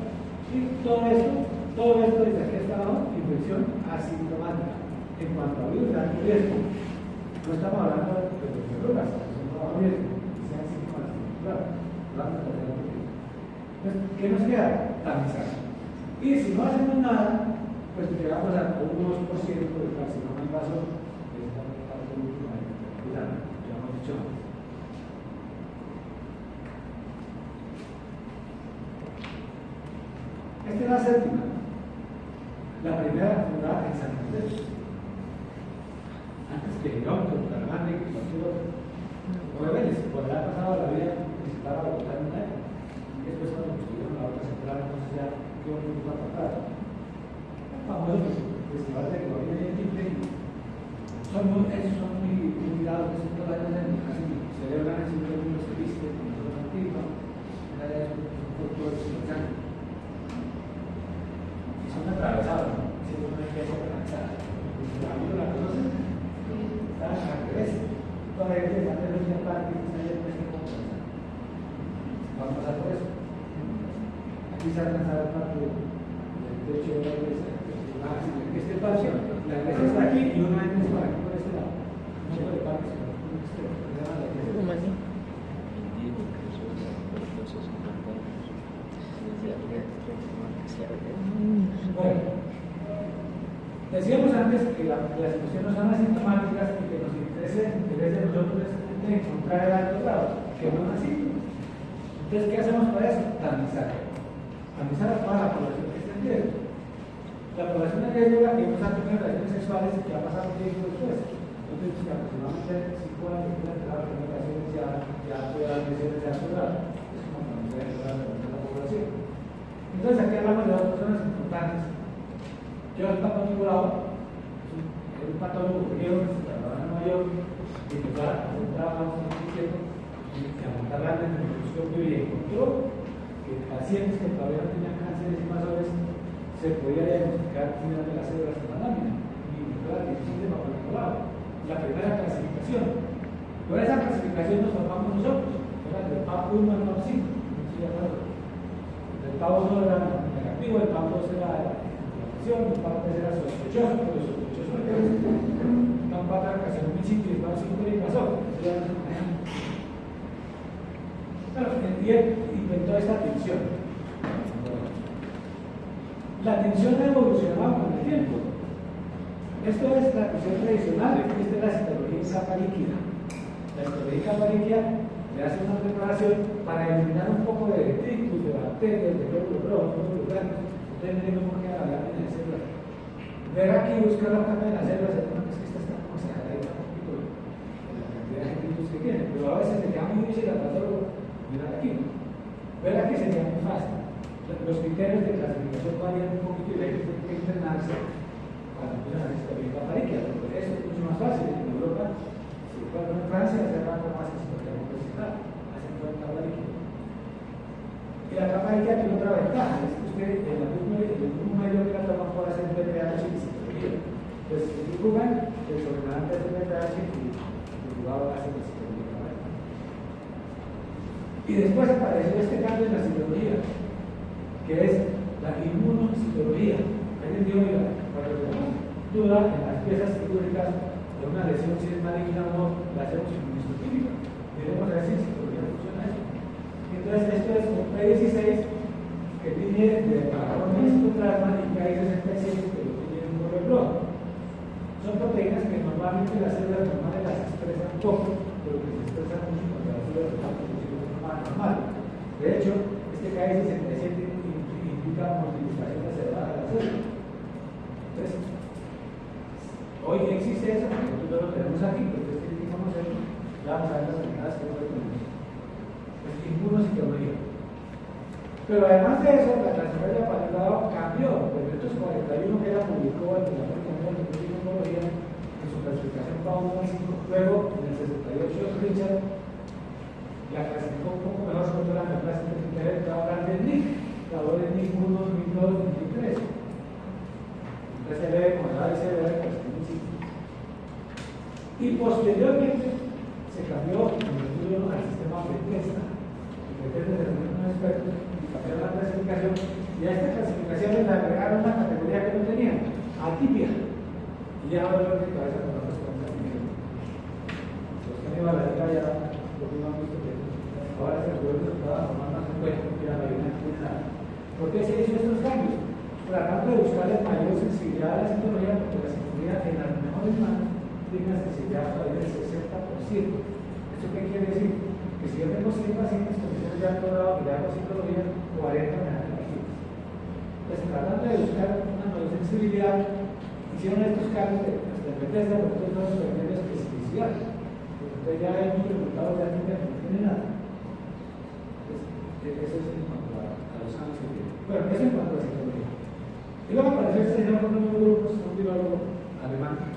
Y todo esto desde aquí hasta abajo, infección asintomática. En cuanto a virus de alto riesgo, no estamos hablando de células, son de bajo riesgo, que sean sintomáticos, claro, hablando de alto riesgo. Entonces, ¿qué nos queda? Tamizar. Y si no hacemos nada, pues llegamos a un 2% del carcinoma invasor. Ya hemos dicho antes. Este es la séptima. La primera fundada en San Andrés. Antes que Girón, que Bucaramanga y que cualquier otro. O de Vélez, por haber pasado la vida visitar a Bogotá en un año. Y después cuando construyeron la otra central, entonces ya quedó muy apartado. El famoso festival de Gloria y el Timbre. Esos son muy dados, que son todas las años, casi celebran así los que visten, como los antiguos. Es un folclore simultáneo. Y son atravesados, ¿no? Si uno hay que hacer lanzada. La vida la conocen, está al revés. Toda la gente de los parques, está ahí en este conferencia. Vamos a pasar por eso. Aquí se ha lanzado el parque del techo de la iglesia. Este espacio, la iglesia está aquí y una vez para aquí por este lado. No por el parque, sino por el extremo. Se llama la iglesia. Bueno, decíamos antes que las situaciones no son asintomáticas y que nos interesa a nosotros es encontrar el alto grado, que no es así. Entonces, ¿qué hacemos para eso? Tamizar. Tamizar a toda la población que está en riesgo. La población en riesgo es la que no ha tenido relaciones sexuales y que ha pasado tiempo después. Entonces, que aproximadamente 5 años después de las primeras relaciones ya puede dar lesiones de alto grado. Es como tamizar de la población. Entonces aquí hablamos de dos personas importantes. Yo el patólogo Bravo, es un patólogo griego que se trabajaba en Nueva York y empezó a hacer un trabajo y a montar realmente en el microscopio y encontró que pacientes que todavía no tenían cánceres invasores se podía diagnosticar final de las células en la lámina y encontró la división de patólogo. La primera clasificación. Por esa clasificación nos formamos nosotros, era del PAP 1 al PAP 5, no estoy de acuerdo. El PAP 1 era negativo, el PAP 2 era inflamación, el PAP 3 era sospechoso, pero sospechoso de que el PAP 4 era carcinomicito y el PAP 5 era invasor. Bueno, y él inventó esta tensión. La tensión ha evolucionado con el tiempo. Esto es la tensión tradicional, esta es la citología en capa líquida. La citología en capa líquida le hace una preparación para eliminar un poco de detritus, de bacterias, de glóbulos rojos, glóbulos blancos. Ustedes me digan cómo queda la lámina de células. Ver aquí, buscar la capa de las células, es que esta está como exagerada un poquito de la cantidad de detritus que tiene, pero a veces le queda muy difícil al patólogo mirar aquí. Ver aquí sería muy fácil. Los criterios de clasificación varían un poquito y hay que entrenarse cuando empiezan a hacer citología en capa líquida, porque eso es mucho más fácil. En Europa, en Francia, se va más que citología composital, hacen todo en capa líquida. Y la capa líquida tiene otra ventaja, es que usted en el grupo medio que la toma puede hacer PPH y citología. Entonces, el grupo el sobrenadante hace PPH y el jugado hace la citología en capa líquida. Y después apareció este cambio en la citología, que es la inmunocitología. Alguien dio para duda en las piezas quirúrgicas de una lesión, si es maligna o no, la hacemos inmunohistoquímica. Debemos ver si en citología funciona eso. Entonces, esto es un P16 que tiene de marrón citoplasma y Ki67 que lo tiene en un correo. Son proteínas que normalmente las células normales las expresan poco, pero que se expresan mucho cuando las células están normal. De hecho, este Ki67 implica multiplicación acelerada de la célula. Entonces, hoy existe eso, porque nosotros lo tenemos aquí, porque es que dijimos eso, ya vamos a ver las unidades que hoy tenemos. Es inmunocitología. Pero además de eso, la transferencia para el lado cambió. Desde 1941 que ella publicó en la American de Inmunología en su clasificación para 1 al 5, luego en el 68 Richard la clasificó un poco mejor sobre la clase de interés que ahora de NIC. La voz de NIC 1, NIC 2, NIC 3. Entonces se ve como la se ve que es y posteriormente se cambió en el estudio al sistema Bethesda. Bethesda se reunió con expertos y cambiaron la clasificación. Y a esta clasificación le agregaron una categoría que no tenían, atipia. Y ya ahora lo que cabeza con la respuesta. Los que han ido a la liga ya lo que han visto que ahora se resuelve el resultado normal más en cuenta que la mayoría no tiene nada. ¿Por qué se hizo estos cambios? Tratando de buscarle mayor sensibilidad a la citología, porque la citología en las mejores manos tiene una sensibilidad todavía del 60%. ¿Eso qué quiere decir? Que si yo tengo 100 pacientes con ya todo grado que le hago citología, 40 me dan negativas. pues tratando de buscar una mayor sensibilidad, hicieron estos casos de Bethesda, porque no se permite especificidad. Entonces ya hay muchos resultados de que no tiene nada. Entonces, eso es en cuanto a los años que tiene. Bueno, eso en cuanto a la psicología. Y luego apareció este señor con un grupo, un biólogo alemán,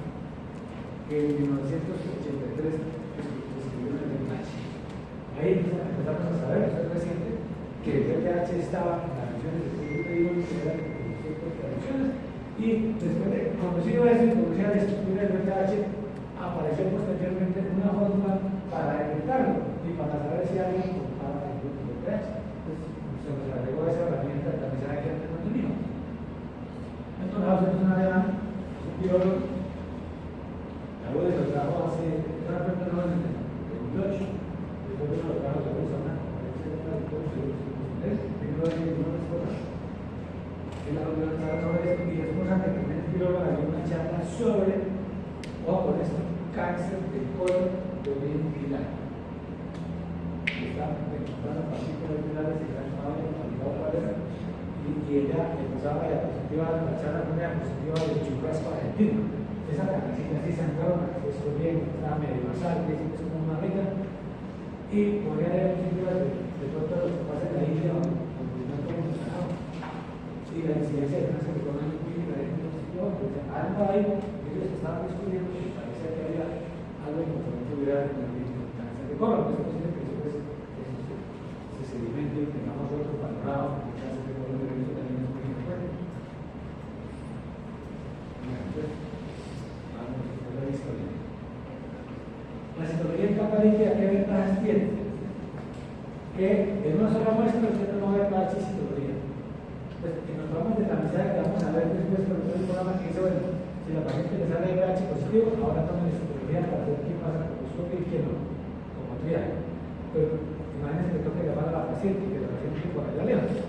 que en 1983 escribió en el VIH. Ahí empezamos a saber, eso es reciente, que el VIH estaba en las reacciones de siglo que era de reacciones, y después de conocido eso y conocida la estructura del VIH, apareció posteriormente una fórmula para detectarlo y para saber si alguien portaba el VIH. Entonces se nos agregó esa herramienta de tamizaje que antes no teníamos. Entonces, es un alemán, es un biólogo, algo de lo trajo hace, una persona en el 2008, después de lo trajo de una en la organización sobre esto y después anteriormente el biólogo había una charla sobre, ojo con esto, cáncer de colon de origen pilar. Estaban encontrando partículas pilares y transformaban en partículas y ella empezaba la diapositiva, la charla primera diapositiva del churrasco argentino. Esa canacita así sangrona, que esto bien, estaba medio basal, que es como una rica, y ponía diapositivas de todo lo que pasa en la India, donde no está funcionado. Y la incidencia de cáncer de colon y la diapositiva, pues algo ahí, ellos estaban descubriendo que parecía que había algo en que tuviera en el cáncer de colon. Es posible que después se sedimente y tengamos otro panorama. La citología en capa líquida, ¿qué ventajas tiene? Que en una sola muestra usted no va a ver pH y citología. Pues en los programas de tamizaje que vamos a ver después con el programa que dice, bueno, si la paciente le sale pH positivo, ahora tomen la citología para ver qué pasa con los y qué no, como triaje. Pero imagínense que toque llamar a la paciente y que la paciente por allá lejos.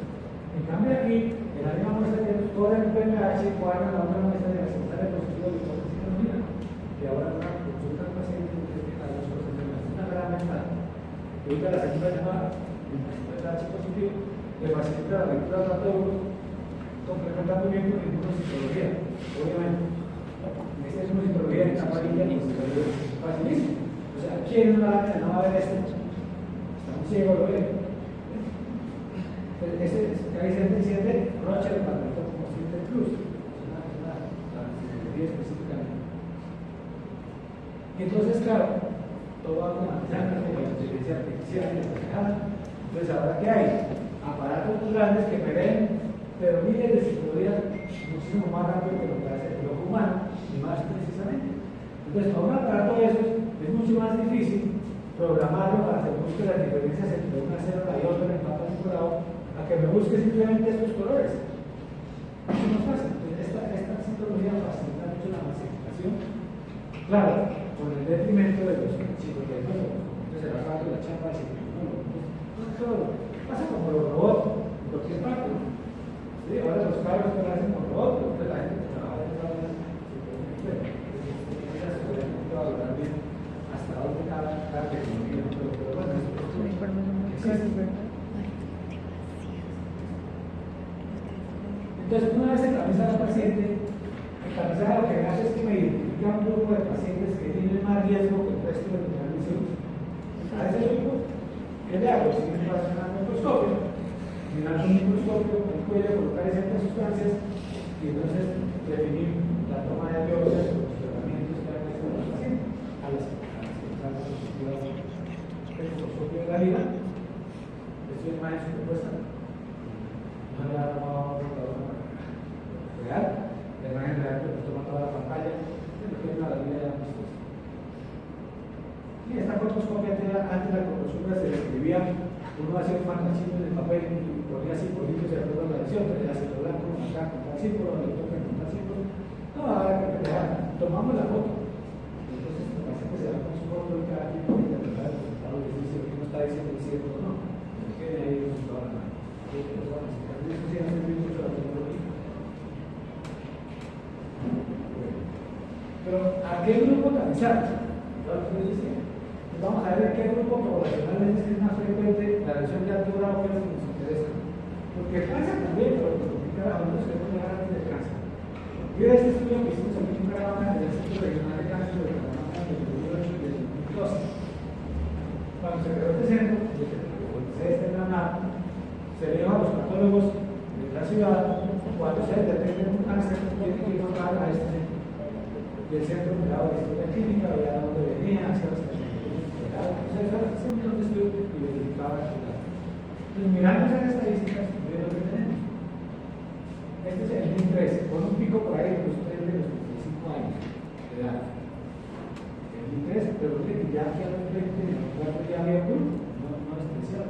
En cambio aquí, en la misma muestra que nos cobra el pH, guardan la otra muestra de la sale positivo de hipótesis que ahora una consulta al paciente una gran ventaja. Ahorita la segunda llamada, el pH positivo, le facilita la lectura de datos, complementa muy bien con el número de psicología. Obviamente, esta es una psicología en capa líquida, pues facilísimo. O sea, ¿quién no va a ver esto? Está muy ciego, lo ve. Ese es K77 Rocha de Patentón como 7 Plus. Es una psicología específicamente. Y entonces, claro, todo automatizado con la inteligencia artificial y la. Entonces, ahora ¿qué hay? Aparatos grandes que prevén, pero miles de psicologías muchísimo más rápido que lo que hace el ojo humano y más precisamente. Entonces, para un aparato de esos es mucho más difícil programarlo para que busque las diferencias entre una célula y otra en el mapa vinculado a que me busque simplemente estos colores. Eso no es fácil. Entonces, esta psicología facilita mucho la masificación. Claro, con el detrimento de los chicos de nuevo. Entonces, el rato de la chamba de pasa como los robots en cualquier parte. ¿Sí? Ahora los carros que lo hacen con robots, entonces la gente que trabaja en esta área se valorar bien hasta dónde cada tecnología. Pero bueno, entonces, una vez encamiza al paciente, encamiza lo que me hace es que me identifica un grupo de pacientes que tienen más riesgo que el resto de los organismos. A ese grupo, ¿qué le hago? Si me pasa un microscopio, mirar un microscopio, el cuello, colocar ciertas sustancias y entonces definir la toma de biopsias o los tratamientos que hay que hacer al paciente, a las sustancias positivas del microscopio de la vida. Esto es más en su propuesta. No le ha tomado real, la imagen real que nos toma toda la pantalla, lo que es la vida de la muestra. Y esta colposcopia antes la colposcopia se describía, uno hacía un marcachito de papel y ponía simbolitos de acuerdo a la lección, pero el ácido blanco, acá con tal símbolo, el toque con tal símbolo. No, ahora que tomamos la foto. Entonces el paciente se da con su foto y cada quien puede interpretar el resultado y decir si lo que uno está diciendo es cierto o no. No quede ahí el resultado a la mano. Eso sí hace bien mucho la tecnología. Pero ¿a qué grupo analizar? Vamos a ver en qué grupo poblacional es más frecuente la lesión de altura o que nos interesa. Porque pasa también, pero carajo, no se puede dejar de cáncer. Y de este estudio que hicimos aquí en Bucaramanga, en el Centro Regional de Cáncer de Bucaramanga, en el 2008 y el 2012, cuando se creó este centro, se estrenó, se le dijo a los patólogos de la ciudad, cuando se detecta un cáncer, tiene que ir a este centro. Y el centro miraba la historia clínica, veía de dónde venía, hacía las entonces, hacía un montón de estudios y verificaba la ciudad. Entonces, mirando esas estadísticas, miren lo que tenemos. Este es el MIN3, con un pico por ahí de los 35 años de edad. El MIN3, pero que ya aquí a los 20, a los 4 ya había un no es especial.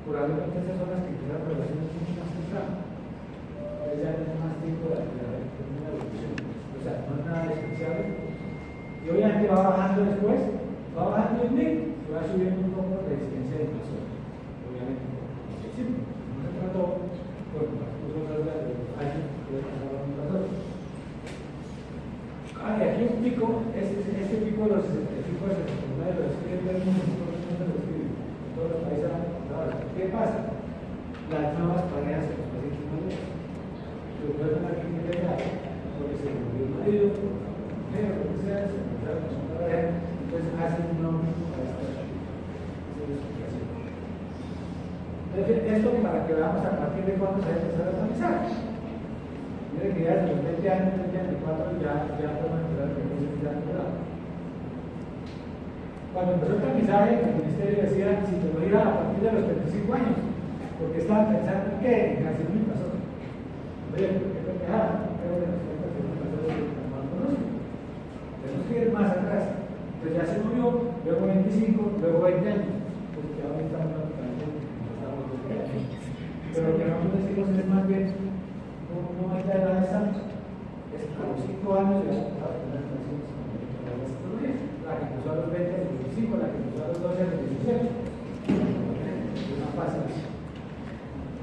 Probablemente estas son las que empiezan relaciones mucho más tempranas. Entonces ya tienen más tiempo de la evolución. O sea, no es nada despreciable. Y obviamente va bajando después, va bajando el MIN y va subiendo un poco la resistencia de invasor. Obviamente, sí, no se trató, bueno, las cosas de años que pasaron en invasor. Y aquí un pico, este pico de los 65 de 69 de los escriben del mundo, en todos los países han encontrado. ¿Qué pasa? Las nuevas parejas en los pacientes mayores. Lo pueden tener que integrar porque se murió el marido, por la mujer, lo que sea, se encontraron con su pareja, entonces hacen un nombre para esta explicación. Entonces, esto para que veamos a partir de cuándo se va a empezar a analizar. Mire que ya desde los 20 años, 24 ya podemos empezar a tener ese grado. Cuando empezó el tamizaje, el ministerio decía si te lo diera a partir de los 35 años, porque estaban pensando en qué, en carcinoma invasor. Oye, ¿qué pendejada? Pero de los carcinoma invasor es el que más conozco. Tenemos que ir más atrás. Entonces ya se murió, luego 25, luego 20 años. Pues ya ahorita estamos pero lo que vamos a decir es más bien, no es la edad exacta, es que a los 5 años ya se va a tener relaciones con las citologías. La que empezó a los 20, a los 25, la que empezó a los 12, a los 18. Es una fase así.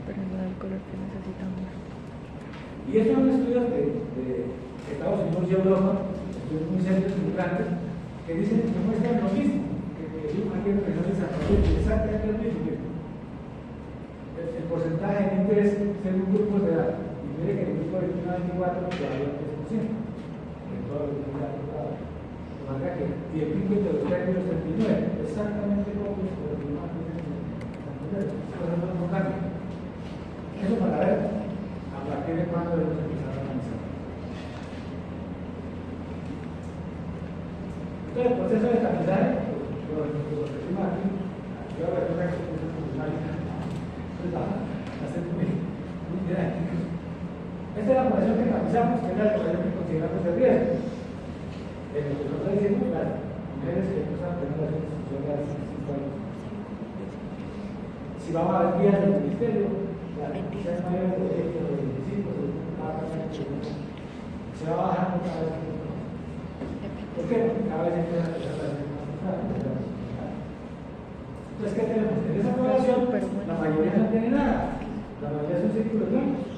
Pero no da el color que necesitamos. Y estos son estudios de Estados Unidos y Europa, estudios muy serios, muy grandes, que dicen que muestran lo mismo, que aquí en el desarrollo exactamente lo mismo. El porcentaje de interés según grupos de edad. Y mire que el grupo de 21 a 24 ya había 3%. En todo lo que está tocado. Y el pico de los 30 y los 39, exactamente como los demás. No cambia. Eso para ver a partir de cuándo debemos empezar a analizar. Entonces, el proceso de tamizaje, lo repetimos aquí. Yo ahora tengo que hacer muy grande. Esta es la población que analizamos, que es la población que consideramos de riesgo. Lo que nosotros decimos, las mujeres que empiezan a tener relaciones sexuales a 5 años. Si vamos a ver guías del ministerio, las mujeres mayores de 20 o 25 se va bajando cada vez más. ¿Por qué? Porque cada vez empiezan a tener relaciones más sexuales. Entonces, ¿qué tenemos? En esa población, la mayoría no tiene nada. La mayoría son círculos blancos.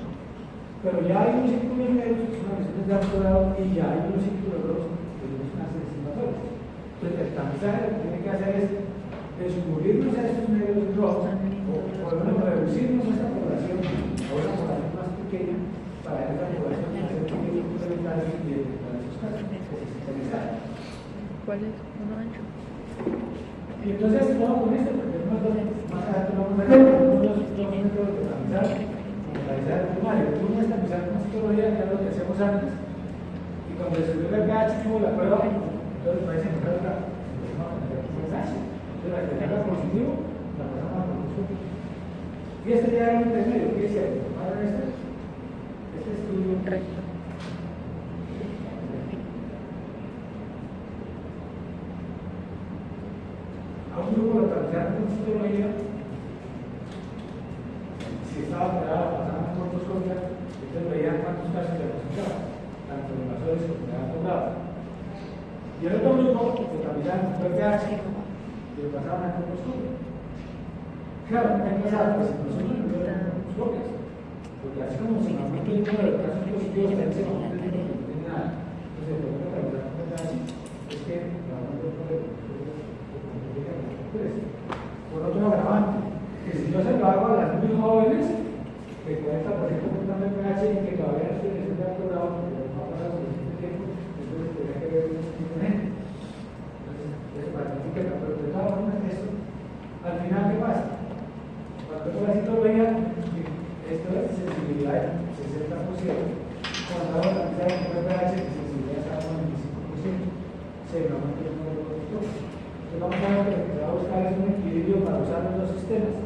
Pero ya hay unos círculos negros que son lesiones de alto grado y ya hay unos círculos rojos que son cánceres invasores. Entonces, el tamizaje lo que tiene que hacer es descubrirnos a estos negros y rojos o por lo menos reducirnos a esta población a una población más pequeña para esa población hacer pequeños complementarios y detectar esos casos. ¿Cuál es? ¿Uno ancho? Y entonces, vamos con esto, porque más adelante vamos a ver unos métodos de tamizar el primario. Uno es tamizar con citología, que es lo que hacemos antes, y cuando descubrió el pH tuvo la prueba, entonces parece que fue la pH. Entonces, la que era positivo, la pasamos a positivo. Y este ya era un intermedio, ¿qué dice? Ahora este estudio Recto. a un grupo lo tamizaron con citología, si estaba operada, pasaban cortoscopia, entonces veían cuántos casos le presentaban, tanto invasores como de alto grado. Y el otro grupo lo tamizaron con pH y lo pasaban a cortoscopia. Claro, ¿qué pasaba? Pues nosotros no teníamos cortoscopias, porque así como se nos mete el número de casos positivos, también se nos mete el número de nada. Entonces, lo que tamizar con pH es que la por otro agravante, que si yo se lo hago a las muy jóvenes, que 40% de pH PH y que todavía no tiene ese doctorado, porque no ha pasado suficiente tiempo, entonces tendría que ver un tipo de gente. Entonces, eso para mí que pero de todas formas, eso, al final, ¿qué pasa? Cuando hago la citología, esto es sensibilidad del 60%, cuando hago la mitad de PH, de sensibilidad está con el 25%, se me aumenta el número de productores. Entonces, vamos a ver que lo que se va a buscar es un equilibrio para usar los dos sistemas.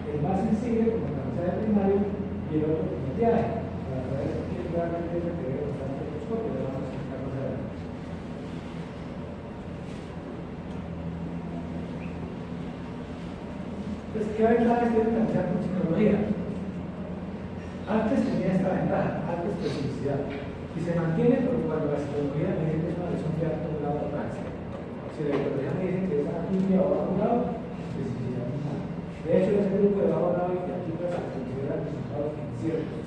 El más sensible, como la mitad del primario, y el otro como el viaje, para saber qué realmente es lo que debe usar el microscopio. Le vamos a explicar más adelante. Entonces, ¿qué ventajas tiene plantear con psicología? Antes tenía esta ventaja, alta especificidad, y se mantiene porque cuando la psicología me dice que es una lesión que ha acumulado a cáncer. Si la psicología me dice que es atípica o acumulado, especificidad no hay. De hecho, ese grupo de bajo grado y de atípica se consideran resultados inciertos.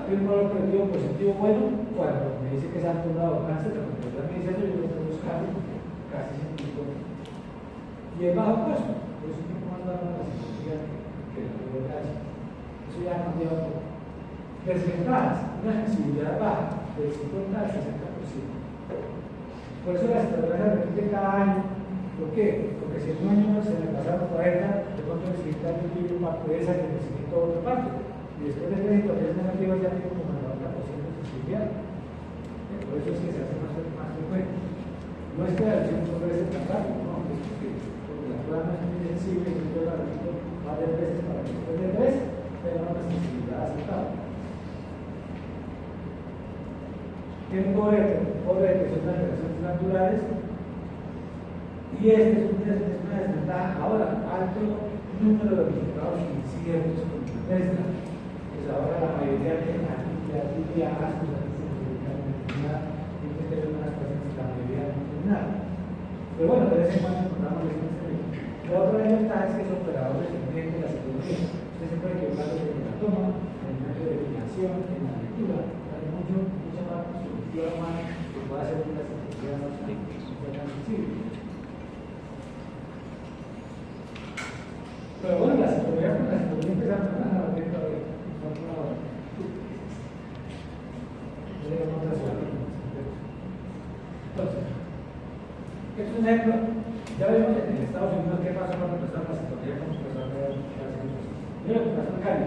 Tiene un valor predictivo positivo bueno cuando me dice que se ha acumulado cáncer, la complejidad me dice eso, yo tengo que buscarlo porque casi siempre es bueno. Y el bajo costo, por eso es un poco más bajo la psicología que la PH. Eso ya ha cambiado todo. Desventajas, una sensibilidad baja, del 50 al 60%. Por eso la psicología se repite cada año. ¿Por qué? Porque si en un año se me pasaron 40, de pronto el siguiente año tuve un parte de esa que necesito otra parte. Y después de 3 situaciones negativas ya tengo como el 90% de sensibilidad. Por eso es que se hace más frecuente. No es que la lesión no puede ser tan rápido, no, es porque la prueba no es muy sensible y yo la repito varias veces para que después de 3 tenga una sensibilidad aceptable. Tiene pobre detección de las reacciones naturales. Y esta es una desventaja. Ahora, alto número de resultados inciertos con la Tesla. Pues ahora la mayoría de la tibia, ascos, siempre tenemos unas pacientes, la mayoría no tienen nada. Pero bueno, de vez en cuando encontramos lesiones cerebrales. La otra desventaja es que es operador dependiente de la psicología. Usted se puede equivocar en la toma, en el medio de definición, en la lectura. Hay mucha parte subjetiva humana que puede hacer que la psicología no sea tan sensible. Pero bueno, la psicología empezaron a la venta de entonces, es un ejemplo. Ya vimos en Estados Unidos qué pasó cuando empezaron la psicología como empezó a ver mira lo que pasó en Cali.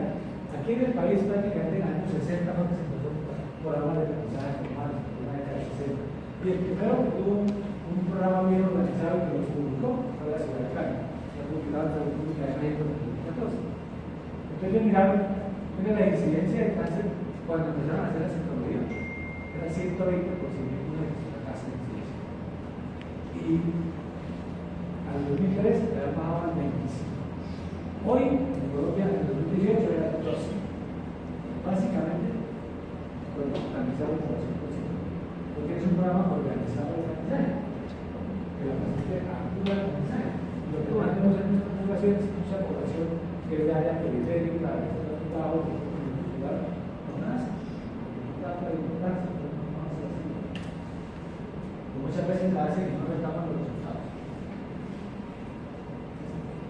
Aquí en el país prácticamente en los años 60 fue que se empezó por hablar de aprendizaje formal, en la década de 60. Y el primero que tuvo un programa bien organizado que lo publicó fue la ciudad de Cali. Publicado en la República de México en 2014. Entonces miraron, la incidencia de cáncer cuando empezaron a hacer la citología era 120 por 100.000 mujeres la tasa de incidencia. Y al 2003 era bajado al 25. Hoy, en Colombia, en el 2018 era 12. Básicamente, por organizar la población, porque es un programa organizado de aprendizaje. Que la paciente actúa el aprendizaje. Lo que más tenemos en nuestra población es mucha población que es de área periférica, que está ocupado, que está cultural, no nace. Muchas veces nace y no notamos los resultados.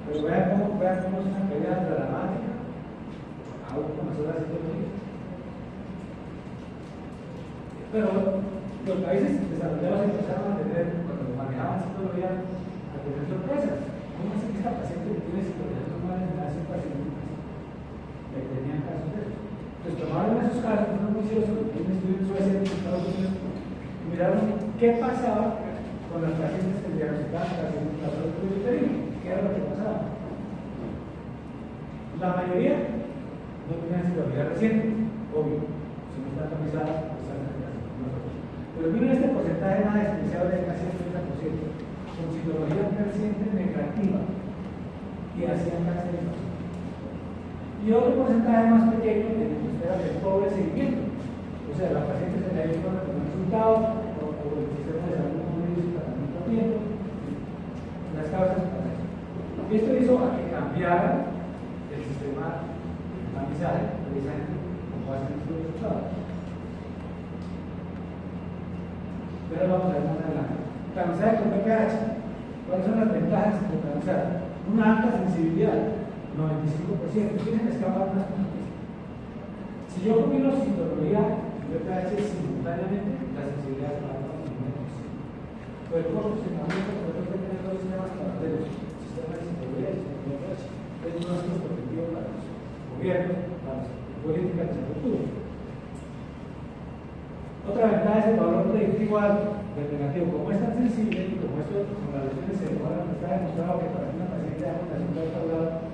Pero vean cómo es una caída dramática, aún con las horas de psicología. Pero los países desarrollados empezaron a tener, cuando manejaban psicología, a tener sorpresas. ¿Cómo es que esta paciente que tiene psicología normal en hace un paciente que tenían casos de eso? Entonces tomaron esos casos, un juicioso, un estudio en Suecia, en Estados Unidos, y miraron qué pasaba con las pacientes que diagnosticaban carcinoma uterino, qué era lo que pasaba. La mayoría no tenían psicología reciente, obvio, si no está tamizada, pues salen de nosotros. Pero miren este porcentaje más despreciable de casi el 30%. Con psicología reciente negativa y hacían cáncer de nosotros. Y otro porcentaje más pequeño era el pobre seguimiento. O sea, la paciente se le ha ido con el resultado o el sistema de salud no le hizo tratamiento a tiempo. Las causas para eso. Y esto hizo a que cambiara el sistema de aprendizaje precisamente con base en estos resultados. Pero vamos a ver más adelante. Tamizaje con PPH. ¿Cuáles son las ventajas de tamizar? Una alta sensibilidad. 95%, tienen que escapar unas cosas. Si yo combino citología y pH simultáneamente, la sensibilidad se va a dar un 9%. Pero el costo se cambia porque tengo que tener dos sistemas paralelos, sistema de citología y sistema de pH. Entonces no es nuestro objetivo para los gobiernos, para las políticas de salud. Otra ventaja es el valor predictivo alto del negativo. Como es tan sensible y como esto con las lesiones se demora, está demostrado que para una paciente de una de tablado,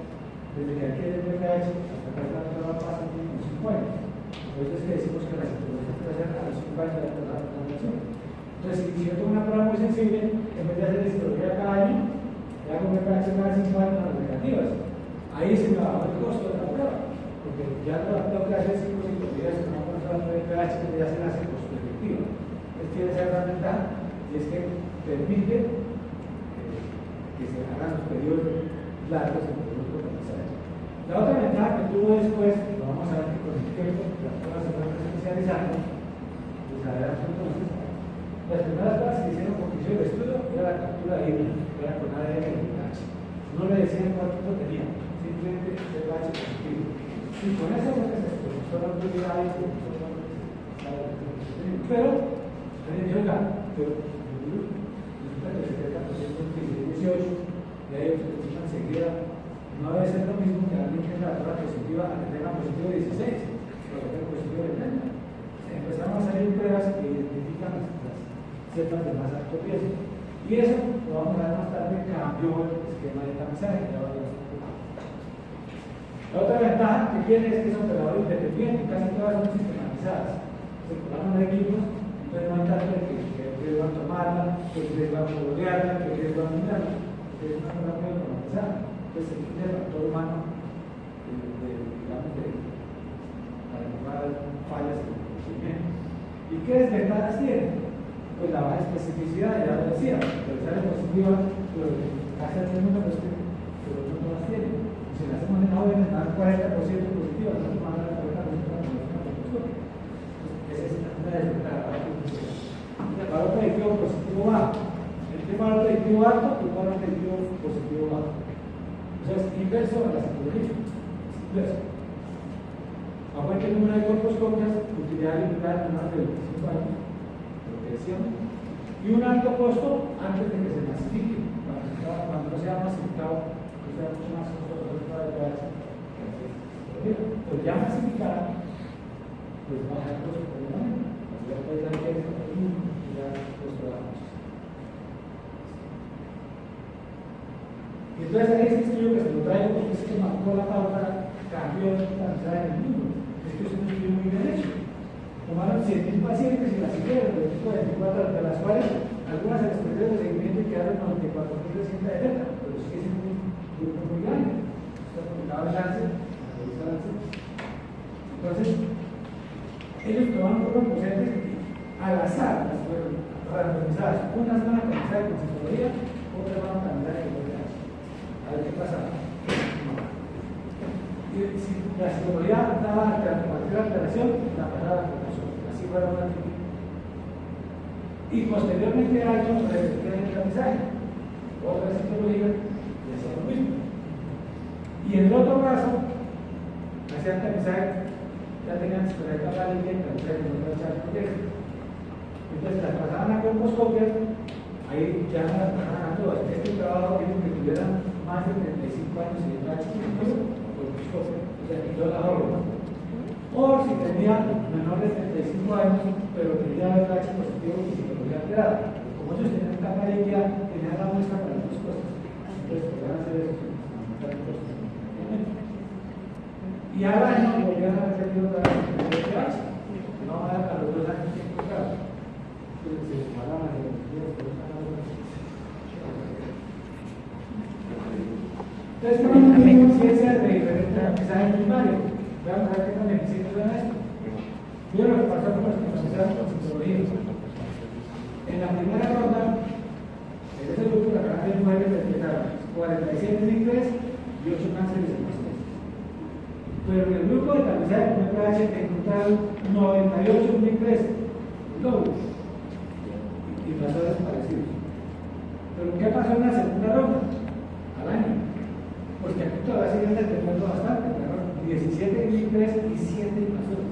desde que adquiere el pH hasta que la tablada pasa mínimo 5 años. Por eso es que decimos que la citología puede ser a los 5 años de la translación. Entonces, si yo tengo una prueba muy sensible, en vez de hacer citología cada año, le hago un pH cada 5 años a las negativas. Ahí se me va el costo de la prueba, porque ya no tengo que hacer 5 citologías con una prueba de pH que ya se le hace costo efectivo. Entonces, tiene esa gran ventaja y es que permite que se hagan los periodos largos de producto potencial. La otra ventaja que tuvo después, lo vamos a ver que con el tiempo, las pruebas se van especializando, pues adelante entonces. Las primeras pruebas que hicieron porque hizo el estudio era la captura de híbrido, que era con ADN y pH. No le decían cuánto tenía, simplemente el pH positivo. Y con eso es lo que se expresó la autoridad y se pero, alguien dijo, oiga, pero resulta que el 70% es 18, y hay otros que están enseguida. No debe ser lo mismo que alguien que tenga la prueba positiva a que tenga positivo 16, o que tenga positivo 30. Empezamos a salir pruebas que identifican las cepas de más alto riesgo. Y eso, lo vamos a ver más tarde, cambió el esquema de tamizaje. La otra ventaja que tiene es que son operadores independientes, casi todas son sistematizadas. Se colocan equipos, entonces no hay tanto de que ustedes van a tomarla, que ustedes van a colorearla, que ustedes van a mirarla, porque es una cosa muy automatizada. Entonces se tiene el factor humano digamos, para tomar fallas en el procedimiento. ¿Y qué desventajas tiene? Pues la baja especificidad, ya lo decía, pero sale positiva, pero casi al mismo pero no las tiene. Si las hacemos en jóvenes, dan 40% positivas, no van a dar 40% positivas. Esa es una desventaja. El valor predictivo positivo bajo. El valor predictivo alto y el valor predictivo positivo bajo. O sea, es inverso a la psicología. Es inverso. Aumenta el número de corpos copias, utilidad limitada en más de 25 años, lo que decíamos, y un alto costo antes de que se masifique. Cuando no sea masificado, no sea mucho más costoso de pruebas que pues ya masificada, pues baja el costo por un año. Ya puede dar que ya el costo de la mucho. Y entonces ahí este estudio que se lo traigo porque es que marcó la pauta, cambió la cantidad del mundo. Es que es un estudio muy bien hecho. Tomaron 100.000 pacientes y las siguieron, de 24, de las cuales algunas se les perdió de seguimiento y quedaron 94.300 de delta, pero sí que es un grupo muy grande. Está publicado en Lancet, la revista Lancet. Entonces, ellos tomaron grupos docentes al azar, las fueron randomizadas. Unas van a comenzar con psicología, otras van a comenzar con psicología. A ver qué pasa. Y si la psicología daba cualquier alteración, la pasaba con nosotros. Así fuera una técnica. Y posteriormente años repetían el aprendizaje. Otra psicología y hacía lo mismo. Y en el otro caso, hacían aprendizaje, ya tenían psicología capaz de aprendizaje en otra charla de proyecto. Entonces las pasaban a colposcopias, ahí ya no las pasaban a todas. Este trabajo dijo que tuvieran más de 35 años y el chiquito. O sea, quitó la joven. O si tenía menor de 35 años, pero tenía VIH positivo y psicología alterada. Como ellos tenían tanta líquida, tenían la muestra para las dos cosas. Entonces, podían hacer eso. Y al año volvían a repetir otra vez el VIH. No van a dar a los 2 años tiempo claro. Entonces, se separaban las energías por esa razón. Entonces, tenemos una conciencia de diferente aprendizaje primario. Veamos a ver qué tan eficientes son esto. Mira lo que pasó con los que comenzaron con psicología. En la primera ronda, en ese grupo, la cantidad de mujeres detectaron 47 en inglés y 8 cánceres en pacientes. Pero en el grupo de tamizaje con pH encontraron 98 en inglés, un doble, y pasó desaparecidos. Pero ¿qué pasó en la segunda ronda? Al año. Porque aquí todavía siguen detectando bastante, ¿verdad? 17 en I3 y 7 invasores.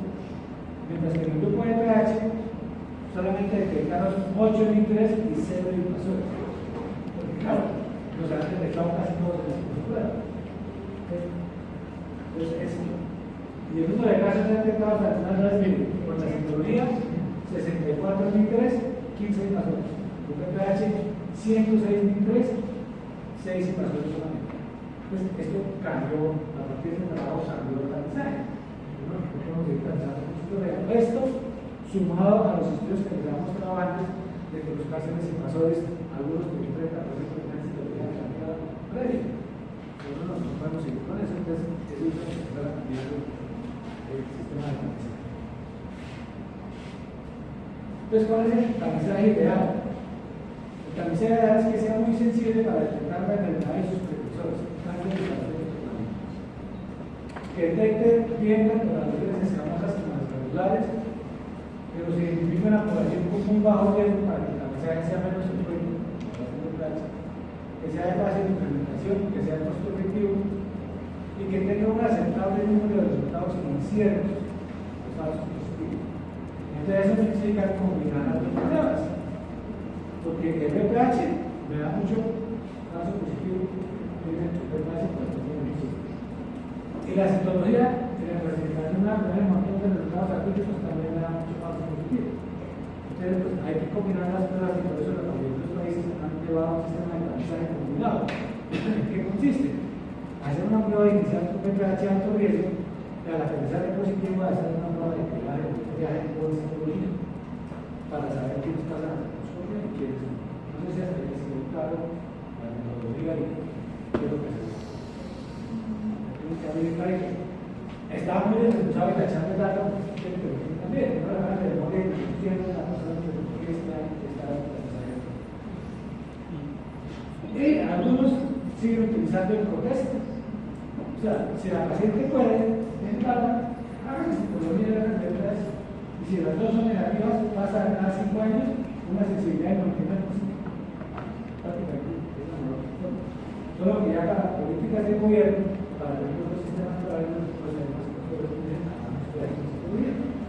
Mientras que en el grupo de pH solamente detectaron 8 en I3 y 0 invasores. Porque claro, los han detectado casi todos en la estructura. Entonces, eso. Y el número de casos detectados al final no es mínimo. Por la citología, 64 en I3, 15 invasores. Grupo de pH, 106 en I3, 6 invasores solamente. Pues esto cambió, a partir de trabajo cambió el aprendizaje. Esto, sumado a los estudios que les habíamos mostrado antes, de que los cárceles invasores, algunos de 30% de la citología de la previa. Nosotros nos podemos seguir con eso, entonces eso es lo que empezar a cambiar el sistema de aprendizaje. Entonces, ¿cuál es el aprendizaje ideal? El aprendizaje ideal es que sea muy sensible para detectar la enfermedad y sus precursores. Que detecte bien tanto las lesiones escamosas como las regulares, pero se identifica una población con muy bajo riesgo para que el aprendizaje sea menos frecuente, que sea de fácil implementación, que sea costo efectivo y que tenga un aceptable número de resultados inciertos o falsos positivos. Entonces, eso significa combinar las dos pruebas, porque el BPH me da mucho falso positivo, y la citología, en la presentación de un montón de resultados acústicos también da mucho falso positivo. Entonces, pues, hay que combinar las pruebas y por eso los otros países han llevado un sistema de aprendizaje combinado. ¿En qué consiste? Hacer una prueba inicial con PPH alto riesgo y al aprendizaje positivo hacer una prueba de pegaje con citología para saber quiénes pasan a la y quiénes no. No sé si hasta que se quedó claro la metodología y qué es lo que se hace. Estaba muy desesperado y tachando datos también, no la de memoria que tiene la persona que está y algunos siguen utilizando el protesto. O sea, si la paciente puede, entrarla, hagan psicología de las enfermedades. Y si las dos son negativas, pasa a cada 5 años una sensibilidad de 99%. Prácticamente, solo que ya para políticas de gobierno, para los sistemas paralelos, pues además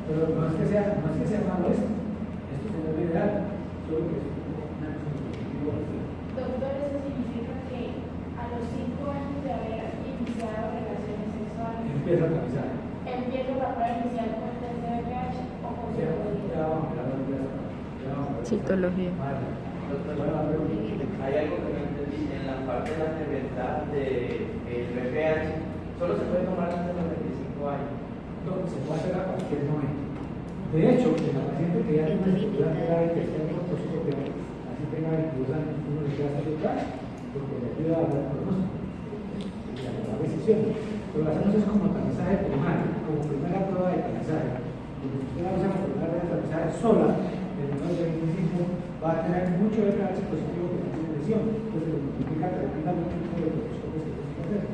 pero no es que sea malo esto es lo ideal, solo que es una cosa. Doctor, eso significa que a los 5 años de haber iniciado relaciones sexuales empieza a aprendizaje. Empiezo la prueba inicial con el test de BPH o con Citología. Hay algo que no entendí en la parte de la desventaja del BPH. Solo se puede tomar antes de los 25 años. No, se puede hacer a cualquier momento. De hecho, en la paciente que ya tiene una estructura grave que está en proctoscopia, así tenga 22 años, uno le queda hacer detrás, porque le ayuda a dar pronóstico y a tomar decisiones. Pero lo hacemos es como aprendizaje primario, como primera prueba de aprendizaje. Porque si usted la usa como primera prueba de aprendizaje sola, el menor de 25 va a tener mucho BPH positivo que no tiene lesión, entonces se multiplica tremendamente el número de proctoscopios que tiene que hacer.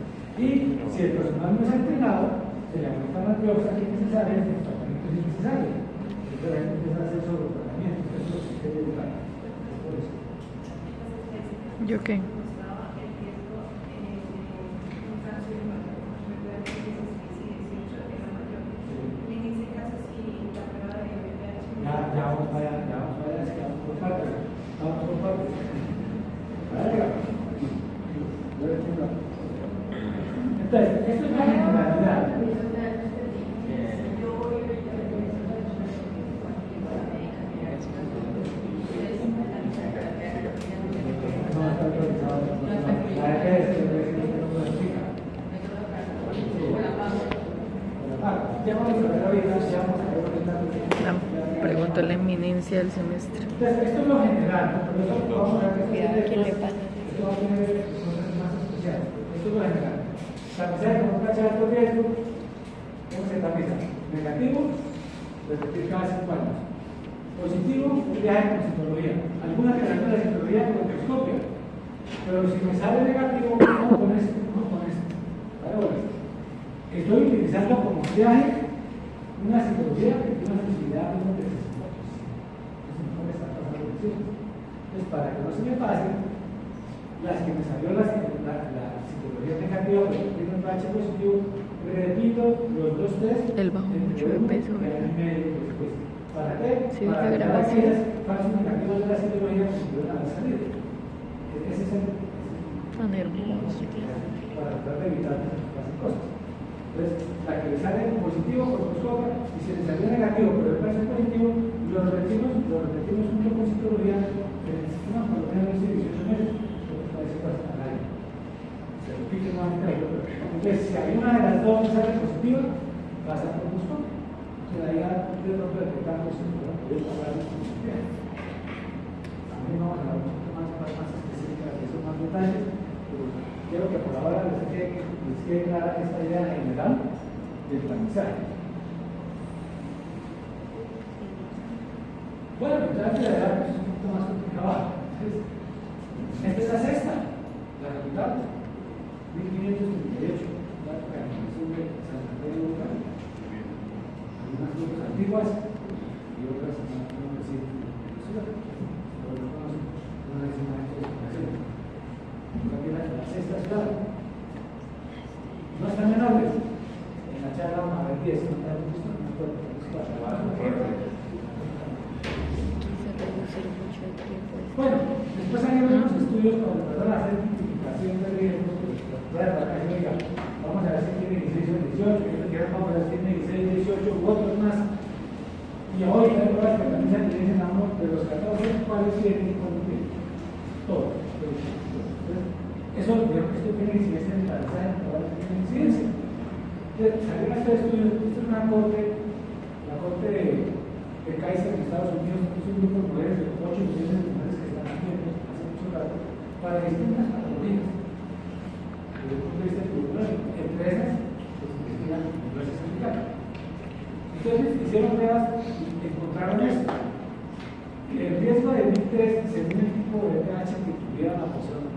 Y si el personal no es entrenado, se le aumentan las biopsias innecesarias y los tratamientos innecesarios. Entonces la gente empieza a hacer sobre los tratamientos, eso es lo que se debe dar. Es por eso. ¿Yo qué? Ya vamos para allá, es que vamos por partes. Vamos por partes. Entonces, esto es la generalidad. Pregunto la eminencia del semestre. Entonces, esto es lo general, ¿no? Pero eso vamos a ver que Cuidado, ¿quién le pasa? esto va a tener cosas más especiales. Esto es lo general. Tapizar con un cacho de alto riesgo, ¿cómo se tapiza? Negativo, repetir cada 5 años. Positivo, viaje con citología. Algunas terapia de citología con microscopio. Pero si me sale negativo, no con esto, no con esto. ¿Vale? Estoy utilizando como viaje una citología que tiene una sensibilidad de 1 de 60%. Entonces, no me está pasando lesiones. Entonces, para que no se me pase, las que me salió la psicología negativa, pero tiene un pH positivo, repito los dos test. Él bajó mucho de peso, ¿verdad? ¿Para qué? Sí, Para que evitar grabó así. aquellas falsos negativos de la psicología que se van a salir. Ese es el Tan hermoso. para tratar de evitar esas cosas. Entonces, la que le sale positivo por colposcopia, y si le salió negativo pero el pH positivo, lo repetimos junto con psicología en el sistema por lo menos 18 meses. Parece bastante al aire. Se repite nuevamente la otra. Entonces, si hay una de las dos que sale positiva, pasa por colposcopia. Entonces, ahí ya de pronto detectamos si podemos hablar de posibilidad. También vamos a hablar un poquito más específicas de esos más detalles. Quiero que por ahora les quede clara esta idea general del aprendizaje. Bueno, entonces la verdad es un poquito más complicado. Entonces, esta es la sexta, la capital, 1538, la organización de Santander de Uruguay. Algunas cosas antiguas y otras más recientes. La sexta ciudad. No están menores. En la charla vamos a ver 10, no está visto, no Quise reducir mucho el tiempo. bueno, después hay unos estudios cuando empezaron a hacer tipificación de riesgos, vamos a ver si tiene 16 o 18, vamos a ver si tiene 16, 18 u otros más. Y hoy hay pruebas que también se dicen de los 14, ¿cuáles tienen y cuáles tienen? Todos. Eso, esto tiene incidencia en el aprendizaje, ahora tiene incidencia. Entonces, salieron estos estudios, esta es una corte, la corte de Kaiser en Estados Unidos, es un grupo de mujeres, de 8 millones de mujeres que están haciendo hace mucho rato, para distintas patologías. Desde el punto de vista epidemiológico, entre esas, pues investigan fibrosis cervical. Entonces, hicieron pruebas y encontraron esto. El riesgo de MIG-3 según el tipo de pH que tuviera la persona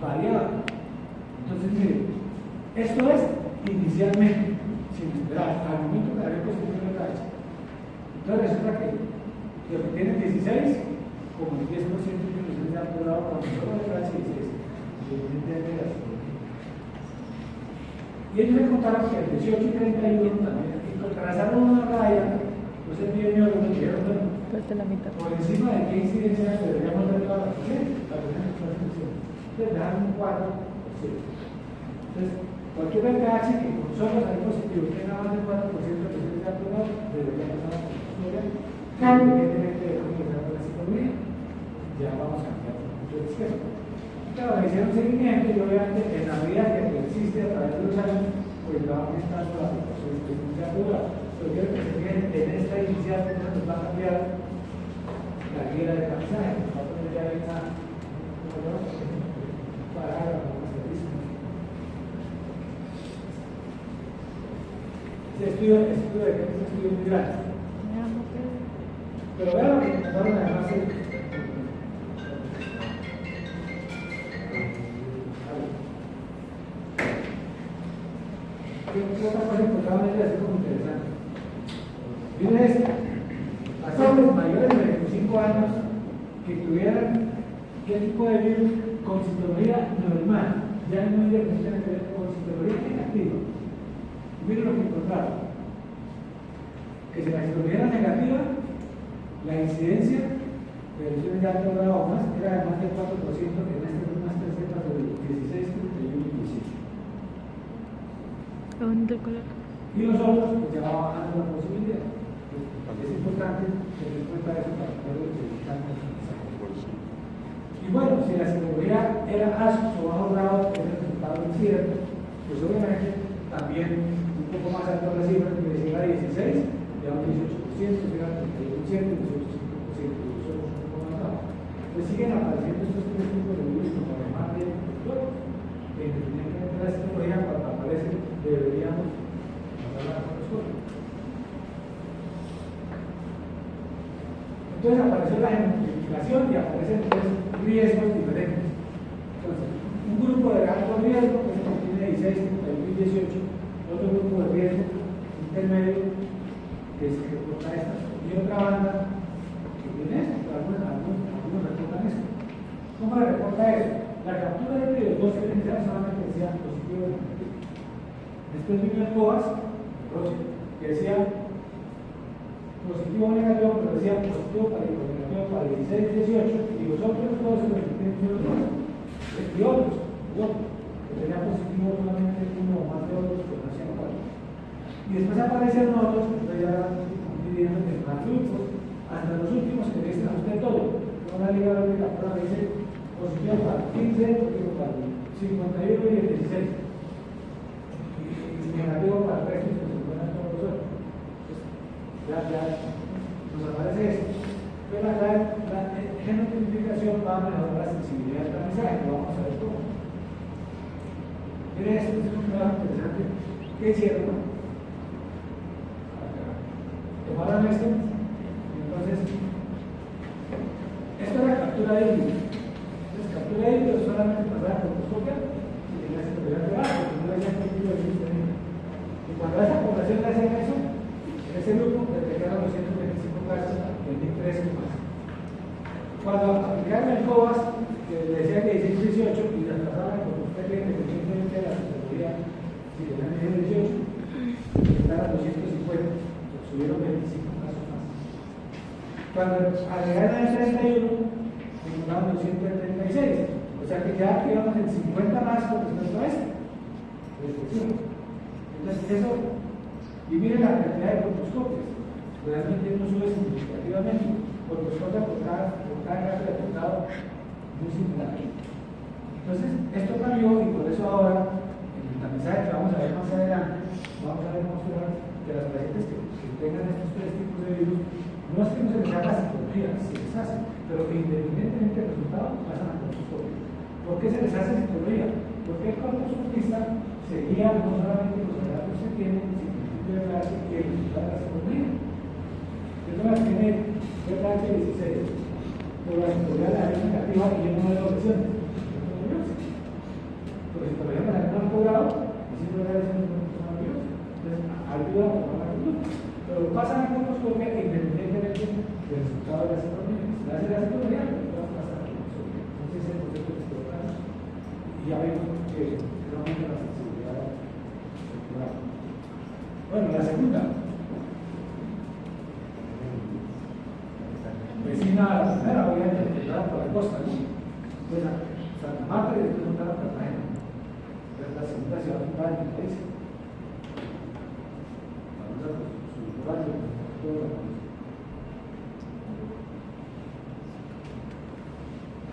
variaba. Entonces, miren, esto es inicialmente, sin esperar, al momento que había positivo de pH. Entonces resulta que los que tienen 16, como el 10% de los que han probado con solo de pH 16, y ellos encontraron que el 18 y 31 también, y trazaron una raya, los epidemiólogos dijeron, bueno, la mitad. por encima de qué incidencia deberíamos ver toda la gente, la primera transmisión. Entonces dejaron un 4%. Entonces, cualquier pH que con solo salir positivo tenga más del 4% de presencia de apurado, debería pasar a la historia, independientemente de cómo se haga la psicología. Ya vamos a cambiar el punto de izquierda. Claro, le hicieron seguimiento y obviamente en la medida que persiste a través de los años, pues va aumentando la aplicación de presencia de apurado. Pero quiero que se fijen en esta inicial que nos va a cambiar la guía de aprendizaje, nos va a poner ya esa parágrafo especialista. Ese estudio de que es un estudio muy grande. Pero vean lo que intentaron además ¿Qué otra cosa encontraban ellos así como interesante? Miren esto. Pacientes mayores de 25 años que tuvieran qué tipo de virus con citología normal, ya no hay tiene que ver con citología negativa. Miren lo que encontraron. Que si la citología era negativa, la incidencia de lesiones de alto grado o más era de más del 4% en estas últimas tres cepas del 16, 31 y 18. Qué bonito el color. Y los otros, pues ya va bajando la posibilidad. Es importante tener en cuenta eso para poder utilizar el aprendizaje. Y bueno, si la psicología era ASUS o bajo grado, es el resultado incierto, pues obviamente también un poco más alto la cifra, que si era 16, ya un 18%, si era 31%, 18%, y eso es un poco más bajo. Pues siguen apareciendo estos tres tipos de virus como además de todos, que independientemente de la psicología, cuando aparecen, deberíamos hablar con nosotros. Entonces apareció la genetificación y aparecen tres riesgos diferentes. Entonces, un grupo de alto riesgo, que es el que tiene 16, 31 y 18, otro grupo de riesgo intermedio, que es que reporta estas, y otra banda que tiene esto, algunos reportan esto. ¿Cómo le reporta eso? La captura de los dos credenciales solamente decía positivo o negativo. Después vino el COAS, que decía positivo o negativo, pero decía positivo para el negativo para el 16-18, y los otros todos se permiten y otros, que tenían positivo solamente uno o más de otros, que no hacían cuatro. Y después aparecieron otros, que entonces ya van dividiendo en más grupos, hasta los últimos que dicen a usted todo. Una liga de la prueba dice positivo para el 15, positivo para el 51 y el 16. Y negativo para el resto, que se encuentran todos los otros. Ya nos aparece eso. Pero la genotipificación va a mejorar la sensibilidad del mensaje, lo vamos a ver cómo. Miren, esto es un trabajo interesante. ¿Qué hicieron? Tomaron esto, entonces, esto era captura de híbrido. Entonces, captura de híbrido solamente pasaba por copia y tenía ese problema de base, porque no decía qué tipo de híbrido tenía. Y cuando a esa población le hacían eso, en ese grupo detectaron los 125 casos, 23 más. Cuando aplicaron el COVAS, que le decía que 16-18 y las pasaban con usted que independientemente de la categoría, si tenían 18, estaban 250. Subieron 25 casos más. Cuando agregaron el 31, encontraron 236. O sea que ya quedamos en 50 más con respecto a esto. Entonces, eso, y miren la cantidad de colposcopias. Realmente no sube significativamente. Colposcopia por cada caso de atentado muy similar. Entonces, esto cambió y por eso ahora, en el tamizaje que vamos a ver más adelante, vamos a demostrar que las pacientes que tengan estos tres tipos de virus, no es que no se les haga citología, se les hace, pero que independientemente del resultado pasan a colposcopia. ¿Por qué se les hace citología? Porque el colposcopista se guía no solamente los datos que tiene, sino que el resultado de la citología. Entonces tiene VH16, pero la citología la es negativa y yo no veo lesiones. Pero si todavía me la han cobrado, y si no le lesiones no son nerviosas. Entonces ayuda a tomar la conducta. Pero pasan a colposcopia independientemente del resultado de la citología. Si la hace la citología, no va a pasar a colposcopia. Entonces ese es el concepto que se toca. Y ya vemos que no aumenta la sensibilidad estructural. Bueno, la segunda. Vecina a la primera, obviamente, interpretada por la costa, ¿no? Pues a Santa Marta y después montar a Cartagena. Entonces la segunda ciudad fundada en el país.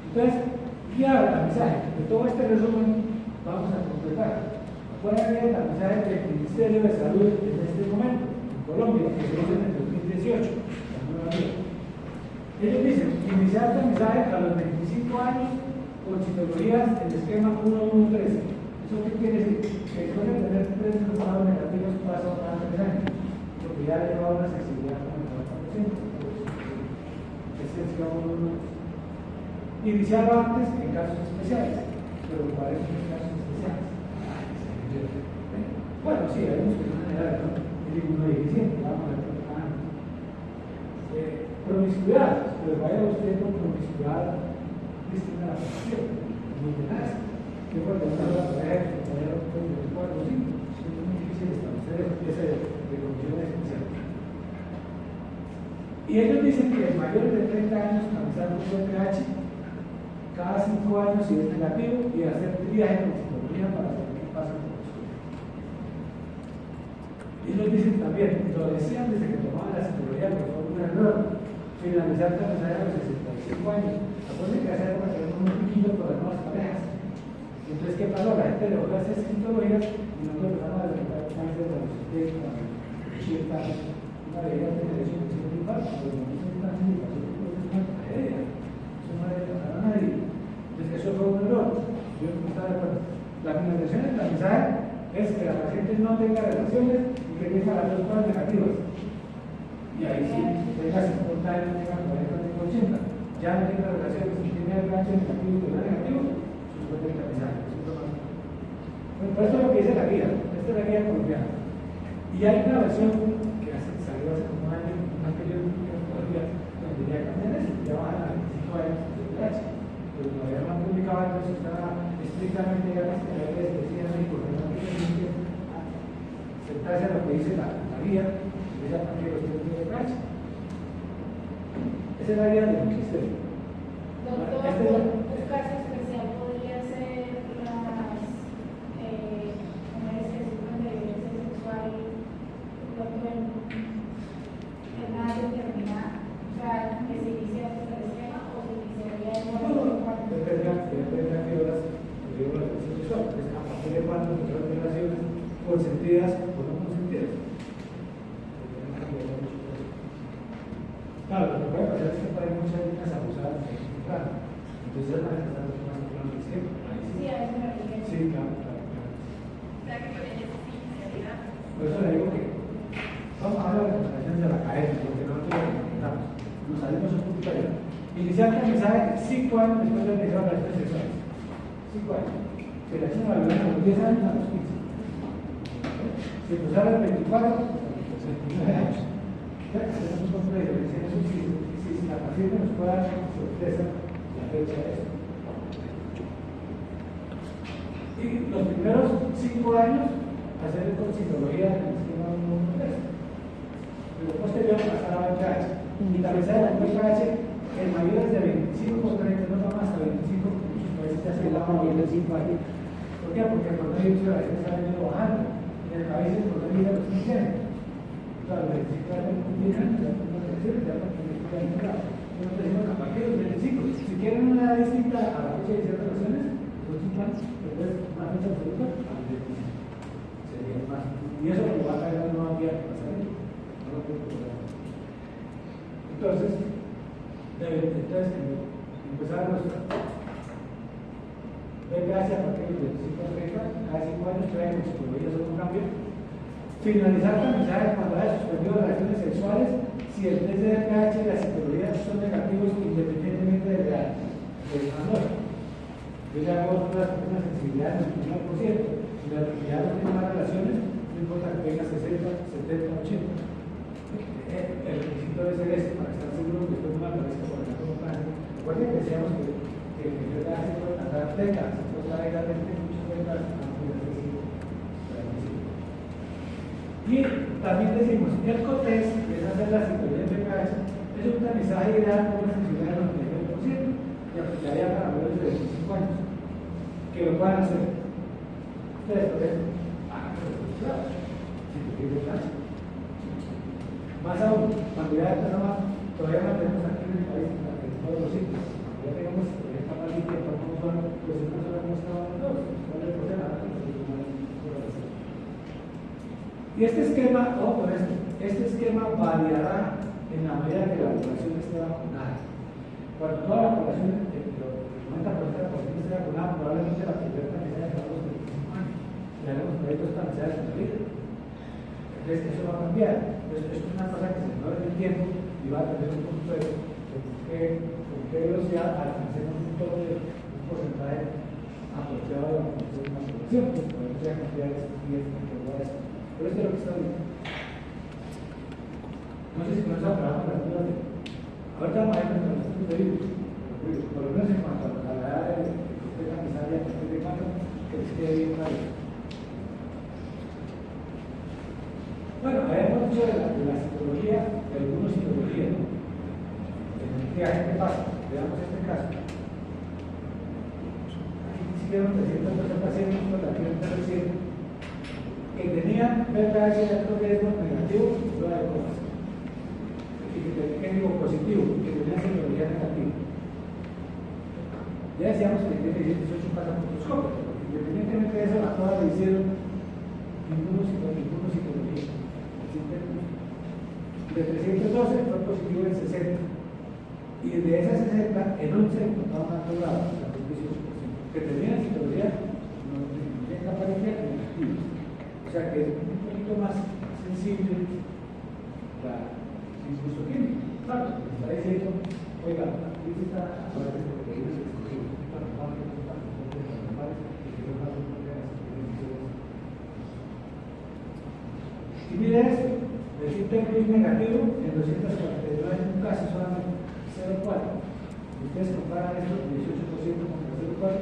Entonces, guía el tamizaje. De todo este resumen vamos a completar. ¿Cuál es el tamizaje del Ministerio de Salud en este momento, en Colombia, que se hizo en el 2018, la nueva ley? Ellos dicen, iniciar tamizaje a los 25 años con citologías en esquema 1-1-13. ¿Eso qué quiere decir? Que después de tener 3 resultados negativos pasa a 3 años. Porque ya le lleva una sensibilidad como el 40%. Ese es uno. Iniciarlo antes en casos especiales, pero ¿cuáles son los casos especiales? Bueno, sí, hay unos que son generales, ¿no? El inmunodeficiente, vamos a ver. Promiscuidad, pero vaya usted con promiscuidad distinta a la población, muy tenaz. Que por ejemplo, la pareja que compañero de 4 o 5, es muy difícil establecer esa condición especial. Y ellos dicen que mayores de 30 años analizar un VPH cada 5 años si es negativo y hacer triaje con citología para saber qué pasa con los estudios. Ellos dicen también, lo decían desde que tomaban la citología, pero fue un error, finalizar tamizaje a los 65 años. Acuérdense que hace época tenemos un piquillo por las nuevas parejas. Entonces, ¿qué pasó? La gente dejó de hacer citologías y nosotros empezamos a detectar cáncer a los 70, a los 80 años. Una de ellas tiene lesión de infarto, pero no es una indicación de una tragedia. Eso no debe pasar a nadie. Entonces, eso fue un error. Yo no estaba de acuerdo. La finalización del tamizaje es que la paciente no tenga relaciones y que tenga las dos pruebas negativas. Y ahí sí, tenga 50 años, tenga 40, tenga 80. Ya no tenga relaciones, si tiene el gancho negativo y no negativo, suspende el tamizaje. Bueno, pero esto es lo que dice la guía. Esta es la guía colombiana. Y hay una versión que salió hace como un año, una anterior, todavía, donde ya cambian eso, ya van a 25 años de VPH, pero todavía no han publicado aplicaba, entonces estaba estrictamente ya las que decía porque no tiene que sentarse a lo que dice la guía, que es a partir de los tiempos de clase. Esa es la guía del magisterio. Doctor, un caso especial podría ser las mujeres que sufren de violencia sexual en una determinada, o sea, que se inicia desde el esquema o se iniciaría en Depende de qué horas digo la violencia sexual, es a partir de cuándo se las relaciones consentidas o no consentidas. Claro, lo que puede pasar es que hay muchas niñas abusadas en el plano, entonces es más más plano del esquema. Sí, a eso me refiero. Sí, claro. O sea, que con ellos sí iniciaría. Por eso le digo que vamos a hablar de las recomendaciones de la academia, porque nosotros lo comentamos. Nos salimos un poquito allá. Iniciar el aprendizaje 5 años después de realizar las relaciones sexuales. 5 años. Si la china la violencia a los 10 años, a los 15. Si empezar a los 24, pues 29 años. Ya tenemos un poco de diferencia en eso. Si la paciente nos puede dar sorpresa la fecha de eso. Y los primeros 5 años hacer con psicología en el esquema 1-1-3. Pero posterior pasar a BPH. Y también sabe la BPH en mayores de 25 o 30, no más hasta 25, porque muchos países ya se la van a 5 años. ¿Por qué? Porque el promedio de la gente está veniendo bajando. En el país el promedio de los 15 años. Claro, los 25 años no tienen, ya no crecen, ya no tienen que entrar. Yo no te digo que a partir de los 25, si quieren una edad distinta a la fecha de ciertas relaciones, los 5 años, después una fecha absoluta, a los 25. Sería más. Y eso lo va a caer la nueva vía que va a salir. No lo puedo cobrar. Entonces, empezar los BPH a partir de los 25 a 30, cada 5 años traen psicología sobre un cambio. Finalizar el aprendizaje cuando haya suspendido relaciones sexuales si el test de BPH y la psicología son negativos independientemente de la valor. Yo ya hago una sensibilidad del 99%, si la realidad no tiene más relaciones, no importa que tenga 60, 70, 80. El requisito debe ser ese para estar seguro que después no me aparezca por acá como plan. Recuerden que decíamos que el BPH se puede tardar décadas, entonces legalmente muchas décadas no puede ser así. Y también decimos, el COTES, que es hacer la psicología de BPH, es un tamizaje ideal con una sensibilidad del 99% y aplicaría para mayores de 25 años. Que lo puedan hacer. Ustedes por eso, claro, psicología de BPH. Más aún, cuando ya empezamos, todavía no tenemos aquí en el país todos los sitios. Ya tenemos esta maldita que estamos usando, pues en una sola cosa estaban todos. ¿Cuál es el problema? Y este esquema, ojo con esto, este esquema variará en la medida que la población esté vacunada. Cuando toda la población, el 90% de la población esté vacunada, probablemente la primera cantidad de los 25 años. Ya haremos proyectos cantidades en la vida. Entonces, eso va a cambiar. Entonces, esto es una cosa que se mueve en el tiempo y va a tener un punto de con qué velocidad alcancemos un porcentaje apropiado de la vacunación de la población. Pues podemos ya cambiar esas 10 cantidades. Pero esto es lo que está bien. No sé si con eso acabamos las dudas de. Ahorita vamos a ver con los estudios de virus. Por lo menos en cuanto a la edad de usted camisaria a partir de cuándo, que les quede bien claro. Bueno, habíamos dicho de la psicología, de algunos psicologías, ¿no? ¿Qué pasa? Veamos este caso. Aquí hicieron 312 pacientes con la cliente reciente que tenían BPH de alto riesgo negativo y prueba de cosas. Y que digo positivo, que tenían psicología negativa. Ya decíamos que tiene 18 pasan por microscopio, independientemente de eso, a todas le hicieron ninguno psicología. De 312 fue positivo en 60 y de esas 60 en 11 encontraron alto grado, que tenían psicología no tenían capacidad negativa, o sea que es un poquito más sensible la discurso químico. Claro, está diciendo, oiga, aquí está aparece porque hay una discusión y mire esto, el síntoma es negativo en 249 en un caso solamente 0,4. Ustedes comparan esto con 18% contra 0,4. 4,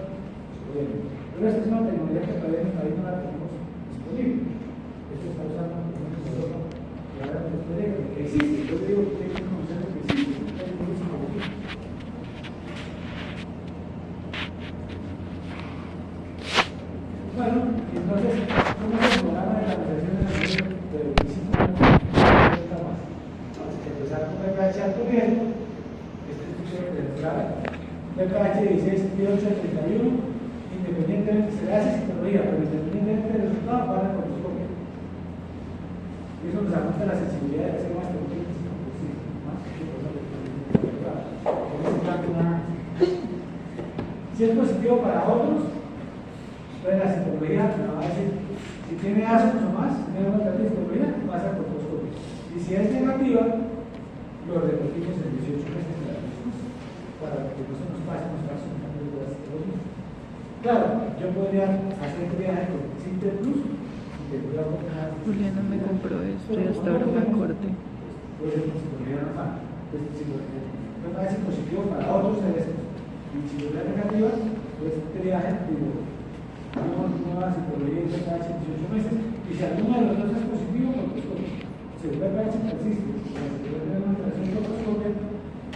obviamente. Pero esta es una tecnología que todavía en el país no la tenemos disponible. Esto está usando por ejemplo en Europa y ahora en el que existe. Yo digo que hay que conocer lo que existe. Bueno, entonces, ¿cómo es el programa de la organización de la salud de 25 años? Más. Vamos a empezar con VPH alto riesgo. Esta instrucción que les graba. VPH 16, 18, 31. Independientemente, se le hace citología, pero independientemente del resultado, van a colposcopia. Y eso nos aumenta la sensibilidad de hacer más que un 25%. Más que si es positivo para otros, entonces la citología me va a decir, si tiene ácidos o más, si tiene una cantidad de citología, pasa a colposcopia. Y si es negativa, lo repetimos en 18 meses de la misma, para que no se nos pase, nos pase un cambio de la citología. Claro, yo podría hacer triaje con Sinter Plus y que voy a poner. Juliana me compró esto y hasta ahora me acordé. Puede ser con citología normal. Entonces, si me parece positivo para otros celestes. Y si lo da negativa, pues triaje, digo, nueva citología y VPH en 18 meses. Y si alguno de los dos es positivo, pues si el VPH persiste, la citología de demostración colposcopia.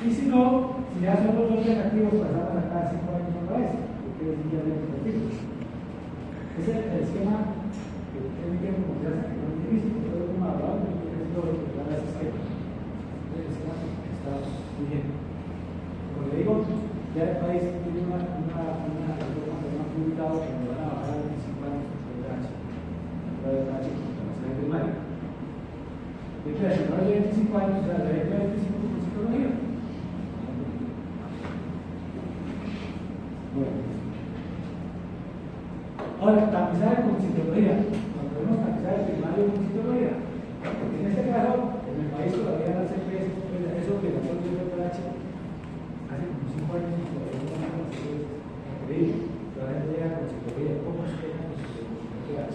Y si no, si ya son los dos negativos, pasamos a cada 5 años otra vez. Ese es el esquema que tiene que encontrarse que no es difícil, pero como hablado, es lo que da ese esquema. Es el esquema que está vigente. Como le digo, ya el país tiene una reforma que no ha publicado que nos van a bajar a 25 años de VPH. La VPH con la salud primaria. De hecho, la señora de 25 años, o sea, la de 25 con psicología. Bueno. Ahora, tamizaje con citología. Cuando vemos tamizaje primario con citología, en este caso, en el país todavía la CPS es obligatorio de VPH. Hace como 5 años y todavía no han conseguido increíble. Todavía llega con citología, ¿cómo se llega con VPH?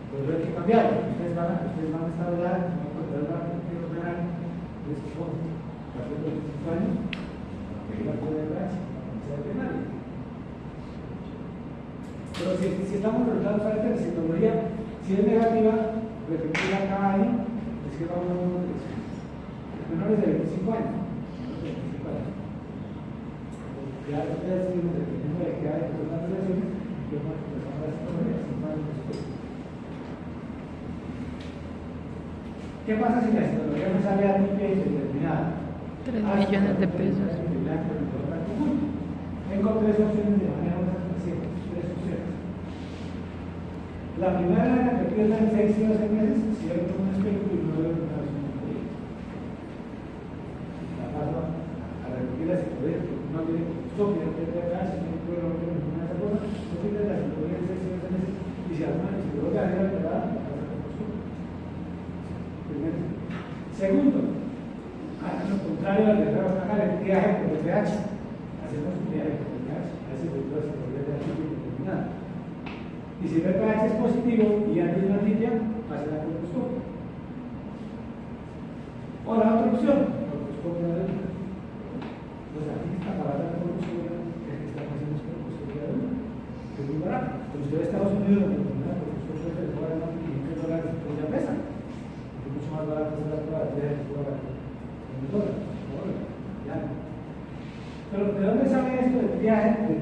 Pero hay que cambiarlo. Ustedes van a estar hablando, van a encontrar la gente entonces, ¿cómo? A partir de los 5 años, que llega con VPH, tamizaje primario. Pero si estamos tratando de la citología, si es negativa, repetirla cada año, es que vamos a menores de 25 años. Ya dependiendo de qué hay de las relaciones, yo me empezamos a la citología 5 años después. ¿Qué pasa si la citología no sale a limpia y determinada? 3 millones de pesos. Tengo 3 opciones de manera de las pacientes. La primera es la que pierda en 6 y 12 meses si hay un espejo y no hay una relación con ella. La paso a repetir la citología, no tiene colposcopia, no tiene VPH, no tiene ninguna de esas cosas, no tiene la citología en 6 y 12 meses y si alguna citología arriba alterada, pasa a colposcopia. Primero. Segundo, a lo contrario al de el triaje con VPH. Hacemos un triaje con VPH, a veces de todas las citologías de artículo determinada. Y si el VPH es positivo y antes de una limpia, pasa la colposcopia. O la otra opción, colposcopia de una. Pues aquí está barata la colposcopia, que es que está haciendo colposcopia de una, que es muy barata. Pero usted de Estados Unidos, donde la colposcopia se le cobra $500, pues ya pesa. Es mucho más barato hacer la prueba de $10 ya no. Pero ¿de dónde sale esto del viaje con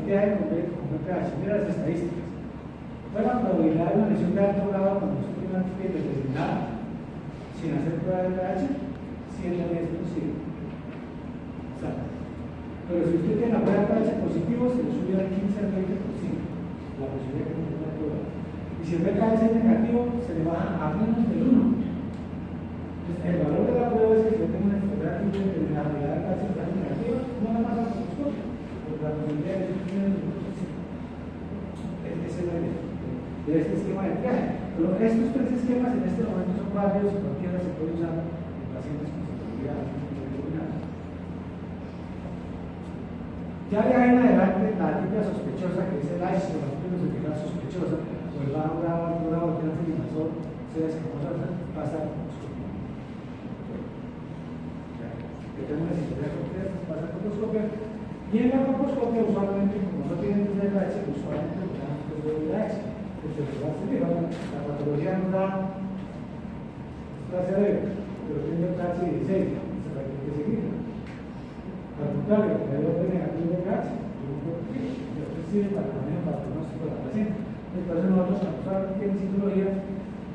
VPH? Mira las estadísticas. ¿Cuál es la probabilidad de una lesión de alto grado cuando usted tiene una piel determinada sin hacer prueba de VPH? 7 a 10%. Pero si usted tiene la prueba de VPH positivo, se le sube al 15 al 20% la posibilidad de que no tenga prueba. Y si el VPH es negativo, se le baja a menos del 1. Entonces, el valor de la prueba es que si yo tengo una enfermedad de la realidad de cáncer negativa, no me pasa la colposcopia, porque la posibilidad de que yo tenga el 1%. Ese es el de este esquema de triaje. Pero estos 3 esquemas en este momento son válidos y cualquiera se puede usar en pacientes con citología determinada. Ya de ahí en adelante, la limpia sospechosa, que es el ICE, o la limpia sospechosa, o el bajo grado, alto grado, cáncer y mazor, se desconoce, pasa a colposcopia. Que tengo una citología completa, pasa a colposcopia. Y en la colposcopia, usualmente, como no tienen VPH, La patología nos da clase B, pero tiene clase 16, se la tiene que seguir. Al contrario, que hay otro negativo de clase, y otro sirve para el manejo para el pronóstico de la paciente. Entonces, por eso nosotros, cuando usuarios tienen citología,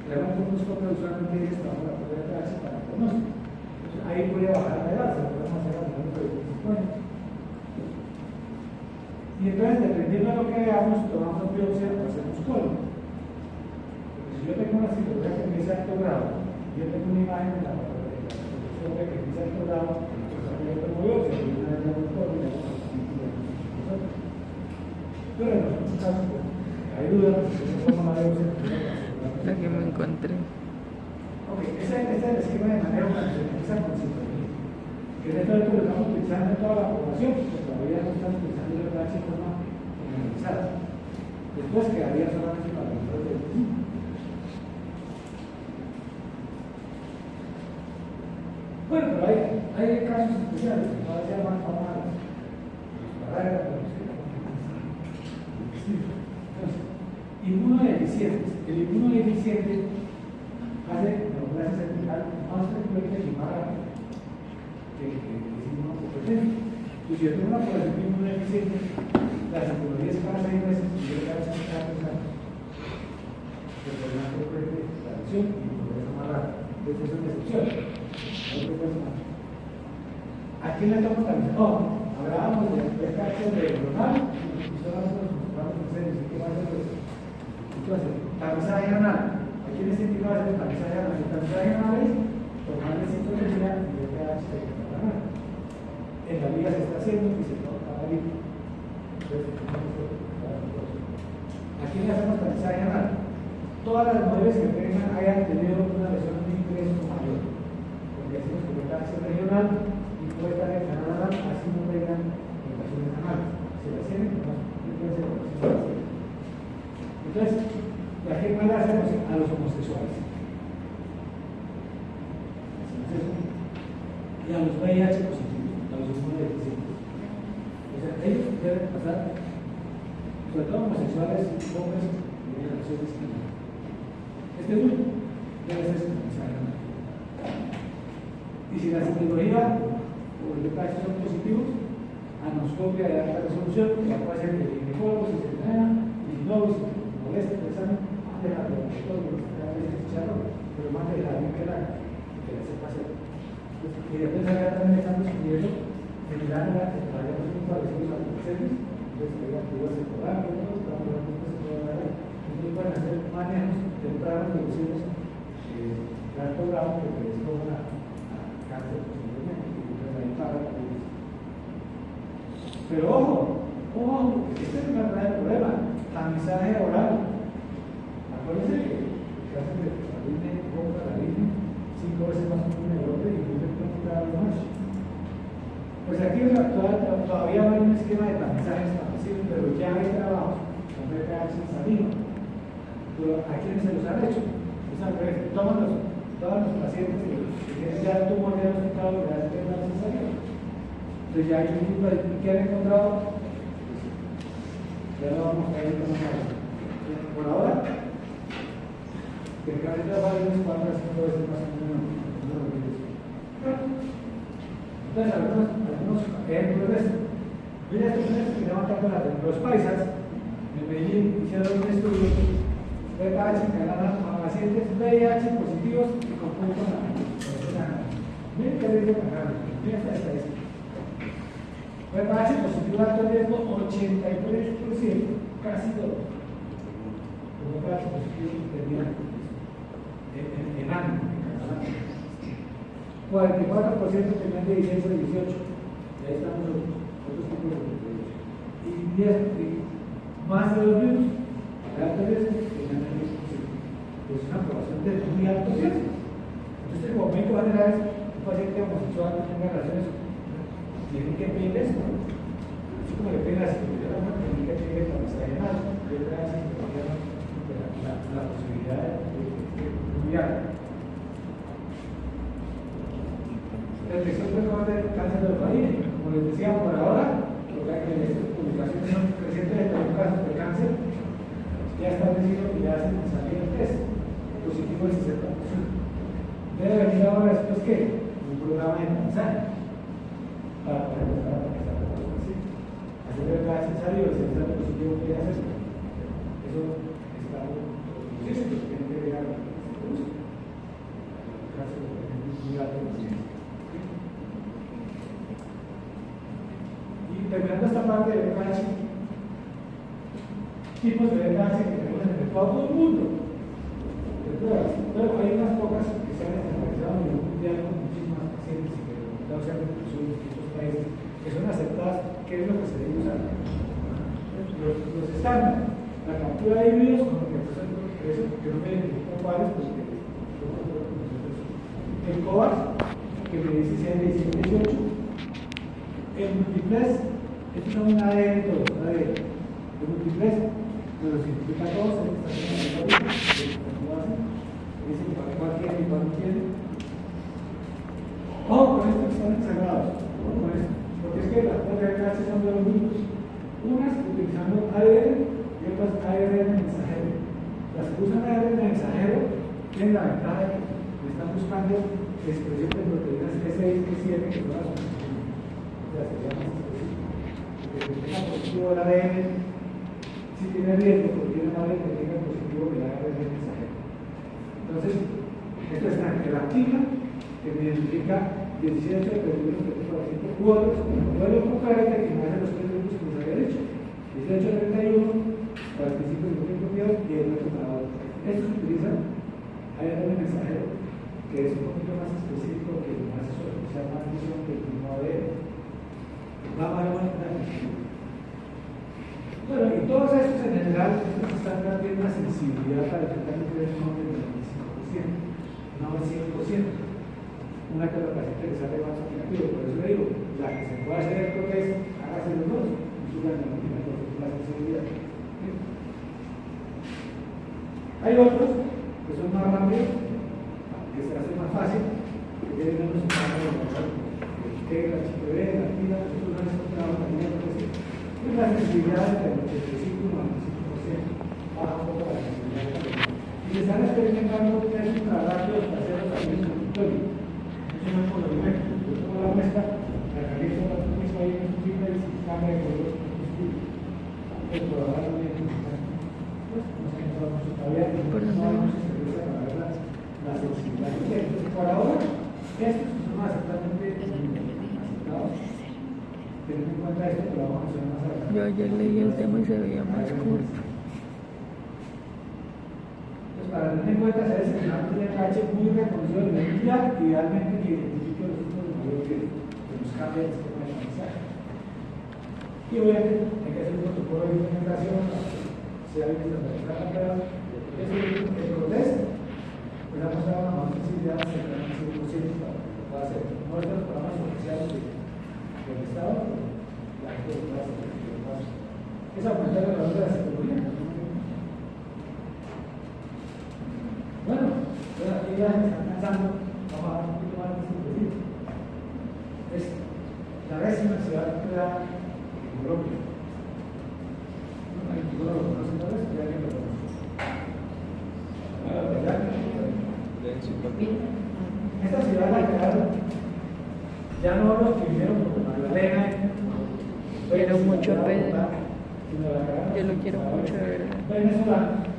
realmente un microscopio usualmente tiene que trabajar la patología de clase para el pronóstico. Entonces, ahí puede bajar la edad, se lo podemos hacer a lo largo de 25 años. Y entonces, dependiendo de lo que veamos, tomamos biopsia o hacemos colon. Si yo tengo una citología que me dice alto grado, yo tengo una imagen de la patología que me dice alto grado, yo tengo biopsia, y una vez hago un colon, y hago nosotros. Pero en otros casos, hay dudas, si no tomo la biopsia, La que me encontré. ok, ese es el esquema de manejo cuando se empieza con citología. Que en este momento lo estamos utilizando en toda la población, porque todavía no estamos utilizando la clase de forma generalizada. Después quedaría solamente para los de bueno, pero hay casos especiales, que todavía se llaman famosas. Inmunodeficientes. El inmunodeficiente hace neoplasia cervical más frecuente y más rápido que el inmunocompetente. Entonces, si yo tengo una población inmunodeficiente, la citología es cada 6 meses y yo cada 3 años. Pero es más frecuente la lesión y por eso más rápido. Entonces, eso es una excepción. ¿A quién le tomo también? No, hablábamos del cáncer de renal y solo nos mostramos en serio, ¿qué va a hacer eso? Entonces, tamizaje anal. ¿A quién les indica hacer el tamizaje anal? El tamizaje anal es tomarle citología y el pH de la anal. En la liga se está haciendo y se toca la liga. Entonces, ¿a quién le hacemos tamizaje anal? Todas las mujeres que tengan hayan tenido una lesión de ingreso mayor. Porque así nos comenta acción regional y puede estar en canal anal, así no tengan operaciones anales. Se las tienen, no pueden ser operaciones. Entonces, ¿a qué más le hacemos? A los homosexuales. Y a los VIH positivos, a los inmunodeficientes. O sea, ellos deben pasar, sobre todo homosexuales, hombres y relaciones químicas. Este es uno, debe ser su mensaje. Y si la citología o el pH son positivos, anoscopia de alta resolución, que la puede hacer el ginecólogo si se entrena, y si no, si molesta el examen, mande la laboratorio, pero mande la limpia que la sepa hacer. Y después acá también estamos estudiando generar la tecnología de los adolescentes, entonces hay activos secundarios, entonces pueden hacer manejos tempranos de lesiones de alto grado que predispongan a cáncer posiblemente, y entonces ahí para la población. Pero ojo, este es un verdadero problema, tamizaje oral. Acuérdense que se hace de la línea, compra la línea, 5 veces más común en Europa y muy cada vez más. Pues aquí en la actual todavía no hay un esquema de tamizaje establecido, pero ya hay trabajos con pH salino. Pero ¿a quiénes se los han hecho? Es al revés, todos los pacientes que tienen ya el tumor diagnosticado de la pH salino. Entonces ya hay un tipo de que han encontrado, ya no vamos a ir con más. Por ahora, que el cáncer de la es 4 a 5 veces más común. Entonces, algunos ejemplos de esto. Mira estos ejemplos que llaman tanto la atención. Los paisas, en Medellín, hicieron un estudio de pH que ganaron a pacientes VIH positivos y con punto naranja. Miren qué riesgo tan grande. Miren esta estadística. pH positivo alto riesgo, 83%, casi todo. Como pH positivo intermitente. En año, en cada año. 44% tenían de 16 a 18, y ahí están los otros tipos de 18. Y más de los virus, de alto riesgo, tenían el riesgo positivo. Es una población de muy alto riesgo. Entonces, como médico general, un paciente homosexual que tenga relaciones, tiene que pedir esto. Así como le piden la psicología, tiene que pedir la tamizaje anal, que es la posibilidad de estudiar. La detección precoz del cáncer de ovario, como les decía por ahora, porque estas publicaciones son recientes de los casos de cáncer, ya están vecino que ya hace el salida del test, positivo del 60%. Debe venir ahora después que un programa de mensaje para poder empezar a analizar la situación. Hacer el gas necesario y el centro positivo que ya hace. Eso está muy difícil, porque tiene que llegar a la solución. Y terminando esta parte de VPH, tipos de VPH que tenemos en todo el mundo. Pero hay unas pocas que se han estandarizado a nivel mundial con muchísimas pacientes y que se han reproducido en distintos países, que son aceptadas. ¿Qué es lo que se debe usar? Los estándares, la captura de híbridos con lo que eso, que no me identifico cuáles, pues que el COVAX, que me dice si hay 17-18, el multiplex, esto es un ADN todo, un ADN. El multiplex nos lo simplifica todos, en esta zona de la dice que para cuál tiene y cuál no tiene. Ojo con esto que están encerrados, ojo con esto, porque es que las VPH son de los grupos, unas utilizando ADN y otras ARN mensajero. Las que usan ARN mensajero tienen la ventaja de que están buscando expresión de proteínas S6 y 7 que son las suficientes. O sea, sería más específico. Porque si tenga positivo el ADN, si tiene riesgo, porque tiene un ADN que tenga positivo el ARN mensajero. Entonces, esto está en la activa, que me identifica 18 de 31% u otros, como el modelo concurrente que me hace los tres grupos que les había dicho. 18 de 31 para el principio de propiedad y el otro para otro. Estos se utilizan, hay un mensajero que es un poquito más específico, que más asociado más visión que el mismo ADN. Va a bueno, y todos estos en general, estos estándares tienen una sensibilidad para detectar diferentes nombres del 25%, no del 100%. Una que la paciente que sale más significativo, por eso le digo, la que se puede hacer el protest, hágase los dos, y suban la sensibilidad. Hay otros que son más rápidos, que se hacen más fácil, que tienen menos estándares de la HPV, la tira, nosotros no hemos encontrado también la sensibilidad entre el 85 y el 95%, baja un poco la sensibilidad también. Y se están experimentando técnicas rápidas para hacer los alimentos en consultorio. Eso no es por lo primero. Yo tomo la muestra, la caliento la misma ahí en un filtro y se cambia de color. El programa no tiene que estar. Pues no se ha encontrado mucho todavía, no hay mucha experiencia para ver la sensibilidad. Entonces, por ahora, estos son aceptablemente aceptados. Teniendo en cuenta esto, pero vamos a hacer más adelante. Yo ayer leí el tema y se veía más corto. Pues para tener en cuenta, se hace un VPH muy reconocido a nivel mundial, idealmente que identifique los sitios de mayor riesgo, que nos cambie el sistema de mensaje. Y obviamente hay que hacer un protocolo de implementación, se ha visto estandarizar la prueba. Es el proceso, pues ha mostrado una más sensibilidad cercana al 100% para que lo pueda hacer. No es de los programas oficiales del Estado, la gente lo puede hacer. Es aumentar el valor de la psicología. Bueno, aquí ya me están cansando, vamos a dar un poquito más de simplicidad. Es la décima ciudad que da en Colombia. No hay ninguno de los conocedores, ya que lo conocen. Esta ciudad la crearon, ya no los que vinieron por Magdalena, Quiero mucho a Pedro. Yo lo quiero mucho, de verdad. Venezolano,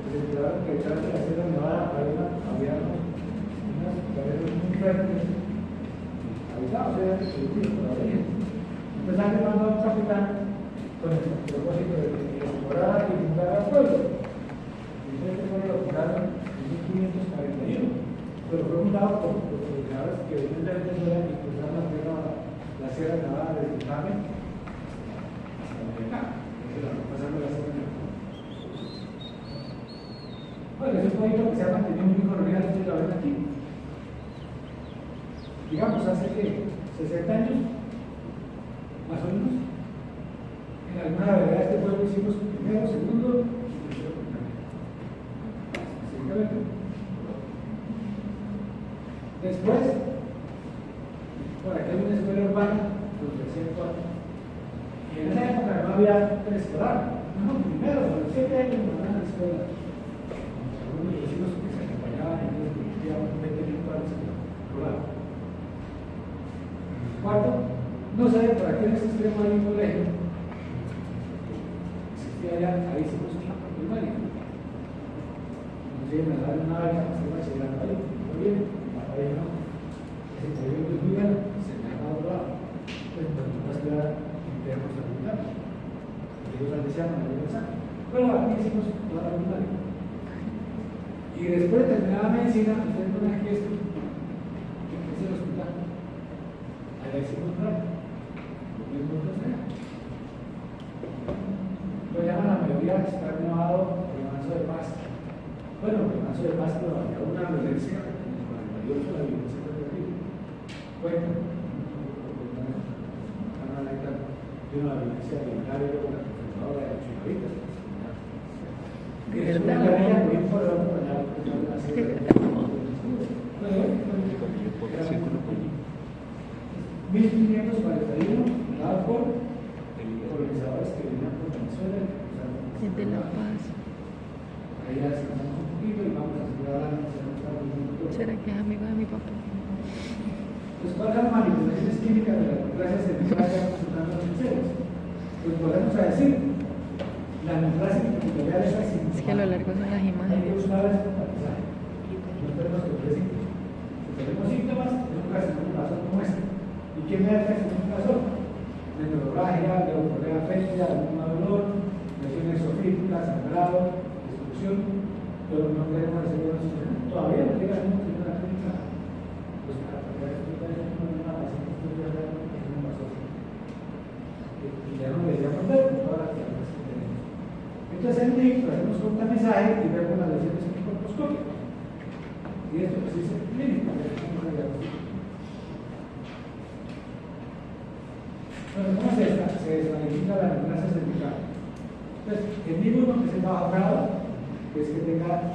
que detrás de la Sierra Nevada había unas paredes muy fuertes, avisados, eran distribuidos todavía. Entonces han llamado a un capitán con el propósito de explorar y fundar al pueblo. Y este pueblo lo fundaron en 1541, pero fue fundado por los colonizadores que venían de Venezuela y cruzaron la Sierra Nevada desde Carmen hasta Medellín, pasando la Sierra Nevada. Bueno, es un pueblito que se ha mantenido muy colonial desde la ven aquí. Digamos, hace que 60 años, más o menos, en alguna vereda de este pueblo hicimos primero, segundo y tercero primaria. Específicamente. Después, por aquí hay una escuela urbana, donde hacían cuatro. Y en esa época no había preescolar. No, primero, a los 7 años no había escuela. escuela. Algunos vecinos que se acompañaban y ellos vivían 20 minutos al programa. Cuarto, no sabe por aquí en este extremo hay un colegio. Existía ya, ahí se puso primaria. Nos llegan a dar una beca para hacer bachillerato ahí. Muy bien, papá dijo no. Ese colegio es muy bueno, se me ha dado otro lado. Pues no va a estudiar interno facultad. Ellos han deseado una universidad. Pero aquí hicimos toda la primaria. Y después de terminar la medicina, ustedes ponen aquí esto. Es el hospital. Ahí hicimos plata. Lo mismo que sea. Lo llaman la mayoría, está llamado remanso de paz. Bueno, remanso de paz, pero había una violencia en el 48, la violencia fue terrible. Bueno, de una violencia violentaria con la conservadora de Chinavitas. Que es una guerrilla muy importante para la ¿1541? Dado por organizadores que venían por Venezuela. Es de La Paz. Ahí ya descansamos un poquito y vamos a seguir hablando. ¿Será que es amigo de mi papá? Pues, ¿cuáles son las manipulaciones químicas de la democracia central consultando los sinceros? Pues volvemos a decir, la democracia territorial es así. Es que a lo largo son las Hay que imágenes. buscar el aprendizaje. No tenemos que ofrecer síntomas. Si tenemos síntomas, tenemos que hacer un razón como este. ¿Y quién me da que hacer un razón? Neurorragia, leucorrea fétida, algún dolor, lesiones esofígicas, sangrado, destrucción. Pero no queremos hacer una solución. Todavía no llega a una clínica. Pues para poder explicar eso, no es una paciente que estoy hablando, es un vaso. Y ya no deberíamos ver con todas las terapias que tenemos. Entonces el NIC lo hacemos con tamizaje y vemos las lesiones microscópicas. Y esto pues es el clínico, que es como una diagnóstico. Bueno, ¿cómo se descalifica la neoplasia cervical? Entonces, el NIC 1 que es el bajo grado, que es que tenga